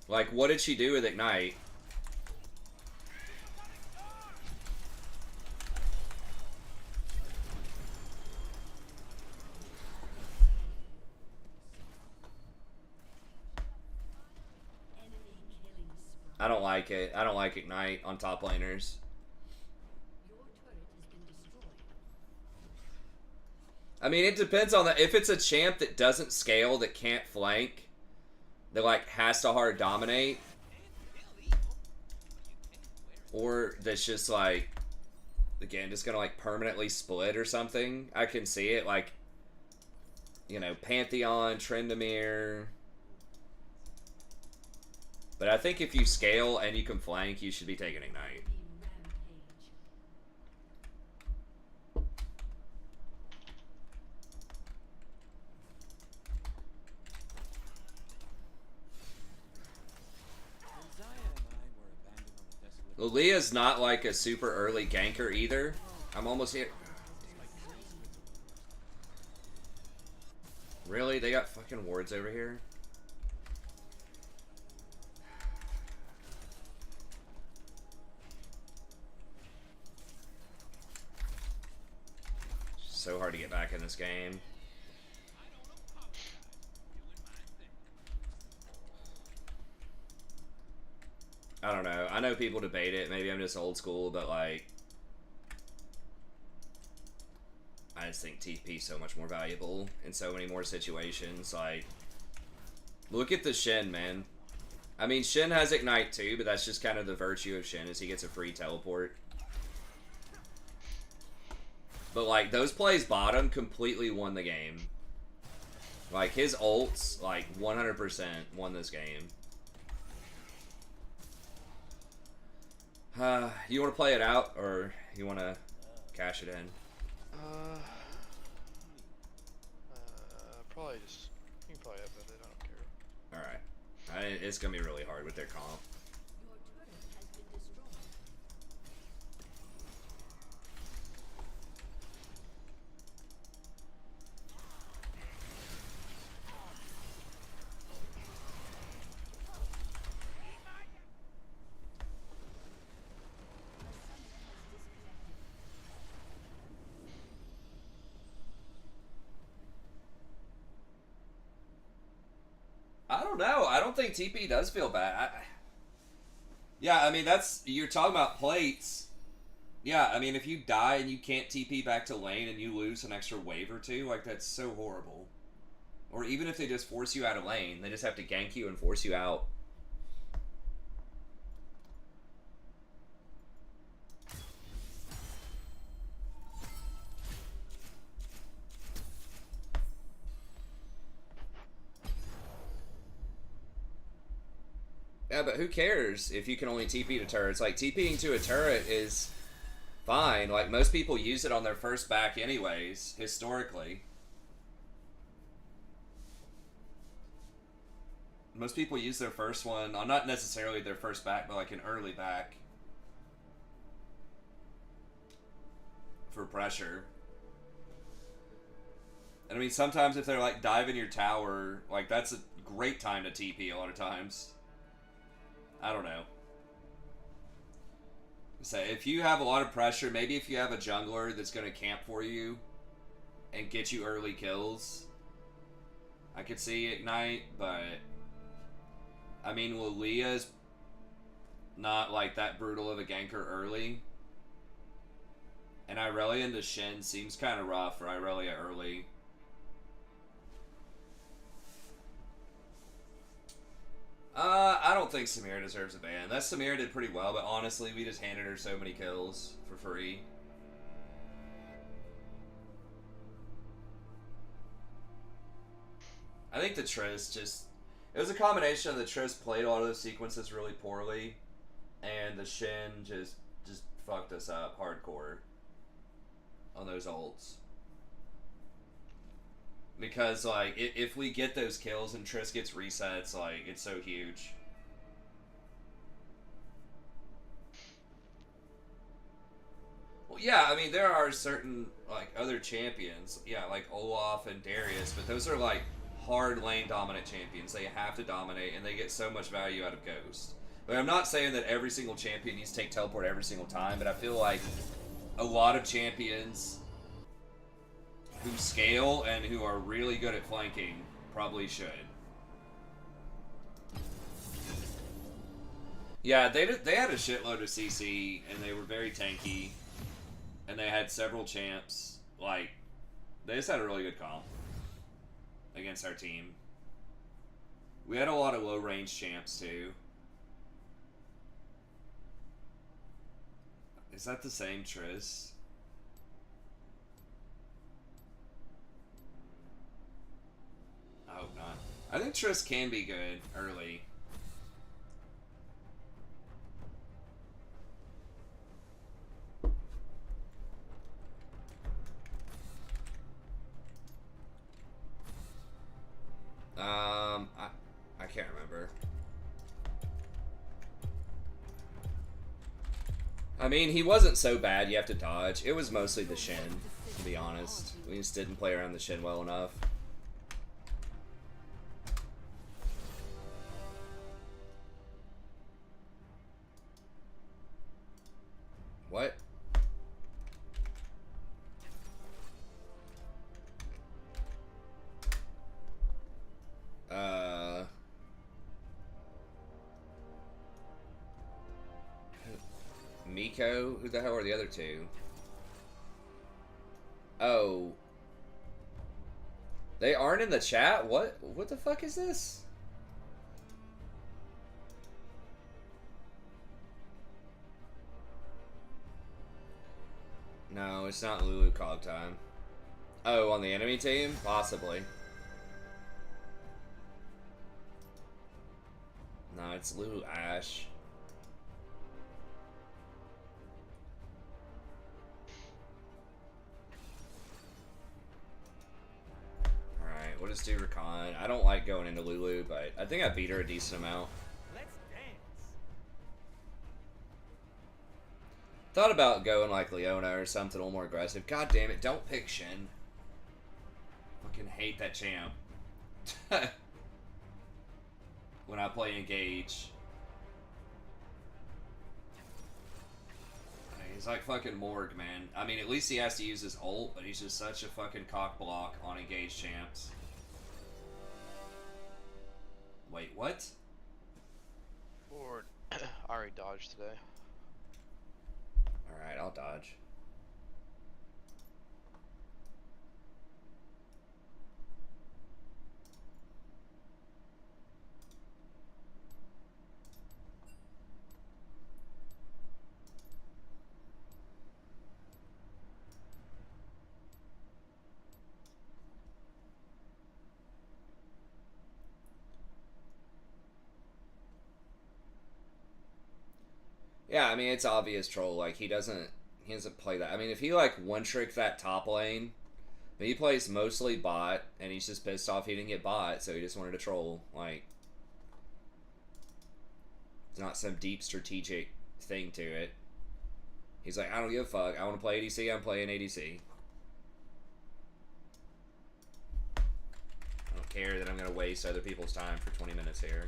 Like, what did she do with Ignite? I don't like it. I don't like Ignite on top laners. I mean, it depends on the... If it's a champ that doesn't scale, that can't flank, that, like, has to hard dominate, or that's just, like, again, just gonna, like, permanently split or something, I can see it. Like, you know, Pantheon, Tryndamere... But I think if you scale and you can flank, you should be taking Ignite. Lilia's not like a super early ganker either. I'm almost here. Really? They got fucking wards over here? So hard to get back in this game. I don't know. I know people debate it. Maybe I'm just old school, but like, I just think TP is so much more valuable in so many more situations. Like, look at the Shin, man. I mean, Shin has Ignite too, but that's just kind of the virtue of Shin, is he gets a free teleport. But, like, those plays bottom completely won the game. Like, his ults, like, 100% won this game. You want to play it out, or you want to cash it in? Probably just... You can probably have it, I don't care. Alright. It's going to be really hard with their comp. I don't know. I don't think TP does feel bad. Yeah, I mean, you're talking about plates. Yeah, I mean, if you die and you can't TP back to lane and you lose an extra wave or two, like, that's so horrible. Or even if they just force you out of lane, they just have to gank you and force you out. Yeah, but who cares if you can only TP to turrets? Like, TPing to a turret is fine. Like, most people use it on their first back anyways, historically. Most people use their first one, not necessarily their first back, but like an early back for pressure. And I mean, sometimes if they're like diving your tower, like that's a great time to TP a lot of times. I don't know. So if you have a lot of pressure, maybe if you have a jungler that's going to camp for you and get you early kills, I could see Ignite, but I mean, Lilia's not like that brutal of a ganker early. And Irelia into Shin seems kind of rough for Irelia early. I don't think Samira deserves a ban. That Samira did pretty well, but honestly, we just handed her so many kills for free. I think the Triss just... It was a combination of the Triss played a lot of those sequences really poorly, and the Shin just fucked us up hardcore on those ults. Because, like, if we get those kills and Triss gets resets, like, it's so huge. Well, yeah, I mean, there are certain, like, other champions. Yeah, like Olaf and Darius, but those are, like, hard lane dominant champions. They have to dominate, and they get so much value out of Ghost. But I'm not saying that every single champion needs to take teleport every single time, but I feel like a lot of champions who scale and who are really good at flanking probably should. Yeah, they had a shitload of CC, and they were very tanky, and they had several champs. Like, they just had a really good comp against our team. We had a lot of low-range champs, too. Is that the same Triss? I hope not. I think Triss can be good early. I can't remember. I mean, he wasn't so bad you have to dodge. It was mostly the Shin, to be honest. We just didn't play around the Shin well enough. What? Miko? Who the hell are the other two? Oh. They aren't in the chat? What the fuck is this? No, it's not Lulu Cog time. Oh, on the enemy team? Possibly. No, it's Lulu Ash. Alright, we'll just do Rakan. I don't like going into Lulu, but I think I beat her a decent amount. Let's dance. Thought about going like Leona or something a little more aggressive. God damn it, don't pick Shin. Fucking hate that champ. When I play Engage. He's like fucking Morg, man. I mean, at least he has to use his ult, but he's just such a fucking cock block on Engage champs. Wait, what? Lord. I already dodged today. Alright, I'll dodge. Yeah, I mean, it's obvious troll. Like, he doesn't play that. I mean, if he, like, one-trick that top lane, but he plays mostly bot, and he's just pissed off he didn't get bot, so he just wanted to troll. Like, it's not some deep strategic thing to it. He's like, I don't give a fuck. I want to play ADC, I'm playing ADC. I don't care that I'm going to waste other people's time for 20 minutes here.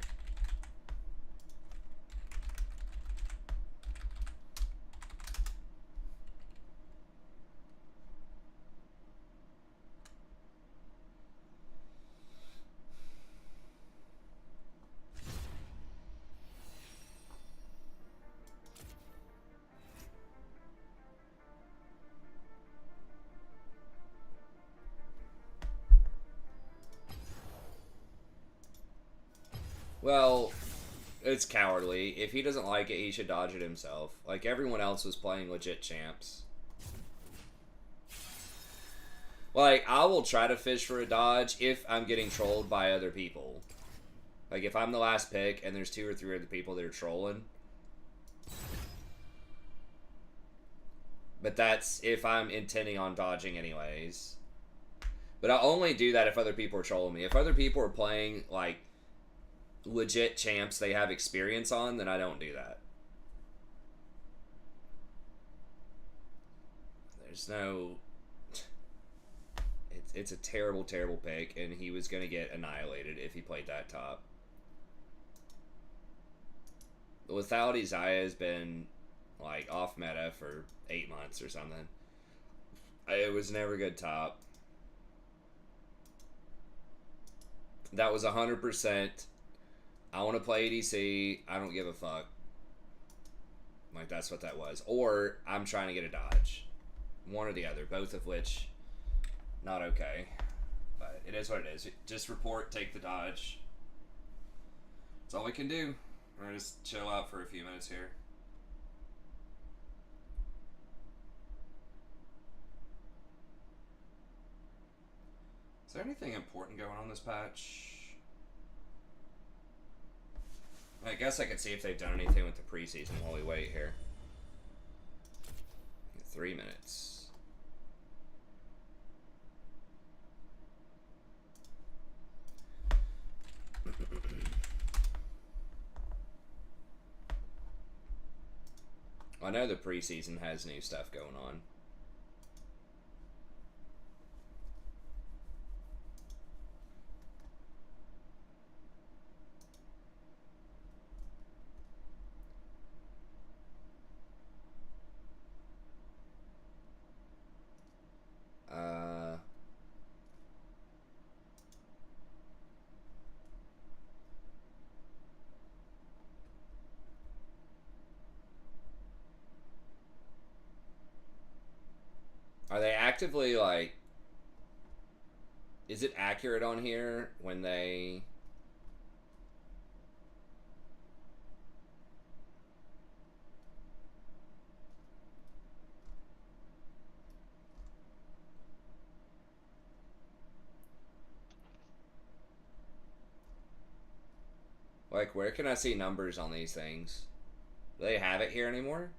Well, it's cowardly. If he doesn't like it, he should dodge it himself. Like, everyone else was playing legit champs. Like, I will try to fish for a dodge if I'm getting trolled by other people. Like, if I'm the last pick and there's 2 or 3 other people that are trolling. But that's if I'm intending on dodging anyways. But I only do that if other people are trolling me. If other people are playing, like, legit champs they have experience on, then I don't do that. There's no... It's a terrible, terrible pick, and he was going to get annihilated if he played that top. The lethality Xayah has been, like, off meta for 8 months or something. It was never good top. That was 100%. I want to play ADC. I don't give a fuck. Like, that's what that was. Or, I'm trying to get a dodge. One or the other. Both of which, not okay. But it is what it is. Just report, take the dodge. That's all we can do. We're going to just chill out for a few minutes here. Is there anything important going on this patch? I guess I could see if they've done anything with the preseason while we wait here. 3 minutes. I know the preseason has new stuff going on. Are they actively, like... Is it accurate on here when they... Like, where can I see numbers on these things? Do they have it here anymore?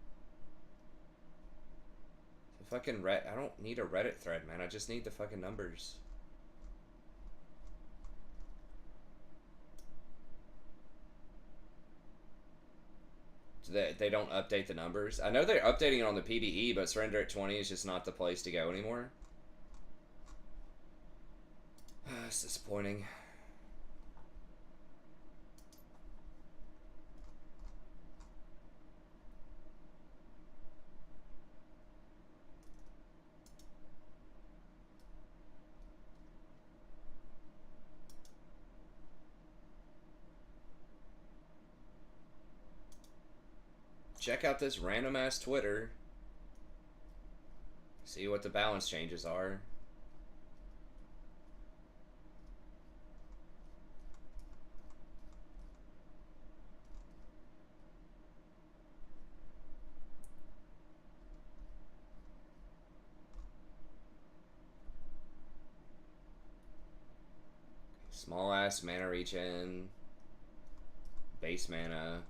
The fucking I don't need a Reddit thread, man. I just need the fucking numbers. So they don't update the numbers? I know they're updating it on the PBE, but Surrender at 20 is just not the place to go anymore. It's disappointing. check out this random ass Twitter. See what the balance changes are. Small ass mana regen. Base mana.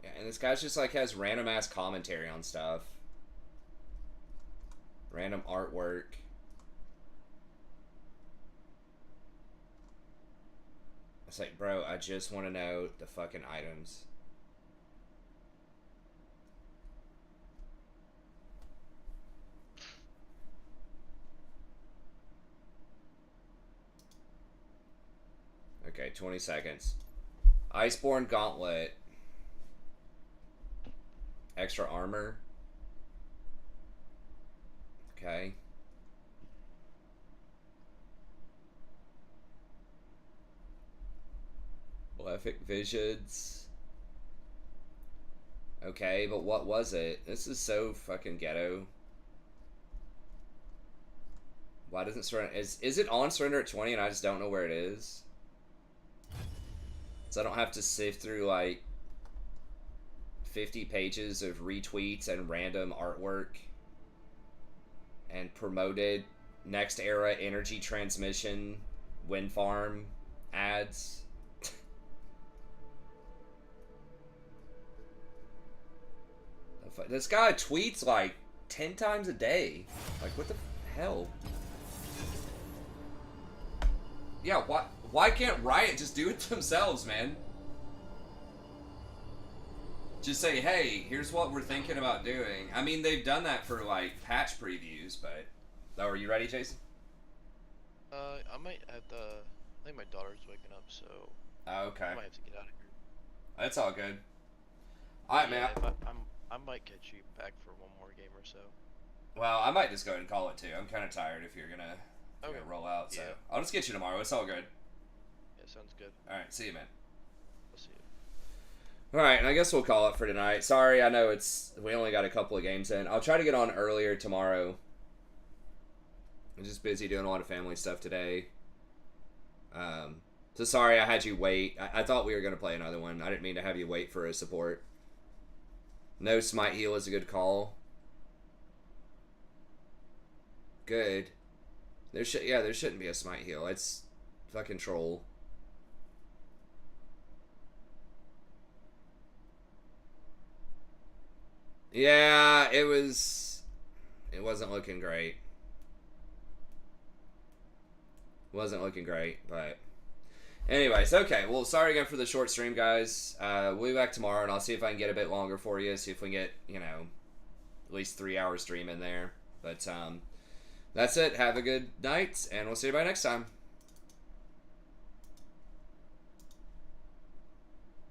Yeah, and this guy's just like has random ass commentary on stuff. Random artwork. It's like, bro, I just want to know the fucking items. Okay, 20 seconds. Iceborne Gauntlet. Extra armor. Okay. Malefic Visions. Okay, but what was it? This is so fucking ghetto. Why doesn't surrender? Is it on surrender at 20 and I just don't know where it is? So I don't have to sift through like 50 pages of retweets and random artwork and promoted next era energy transmission wind farm ads. This guy tweets like 10 times a day. Like, what the hell? Yeah, why can't Riot just do it themselves, man? Just say, hey, here's what we're thinking about doing. I mean, they've done that for, like, patch previews, but... Oh, are you ready, Jason? I might have to... I think my daughter's waking up, so... Oh, okay. I might have to get out of here. That's all good. Alright, Yeah, man. I might catch you back for one more game or so. Well, I might just go ahead and call it, too. I'm kind of tired if you're gonna roll out, so... Yeah. I'll just get you tomorrow. It's all good. Yeah, sounds good. Alright, see you, man. I'll see you. Alright, and I guess we'll call it for tonight. Sorry, I know we only got a couple of games in. I'll try to get on earlier tomorrow. I'm just busy doing a lot of family stuff today. So sorry I had you wait. I thought we were going to play another one. I didn't mean to have you wait for a support. No smite heal is a good call. Good. There shouldn't be a smite heal. It's fucking troll. Yeah, it wasn't looking great. Wasn't looking great, but anyways, okay. Well, sorry again for the short stream, guys. We'll be back tomorrow, and I'll see if I can get a bit longer for you. See if we can get, at least 3-hour stream in there. But that's it. Have a good night, and we'll see you by next time.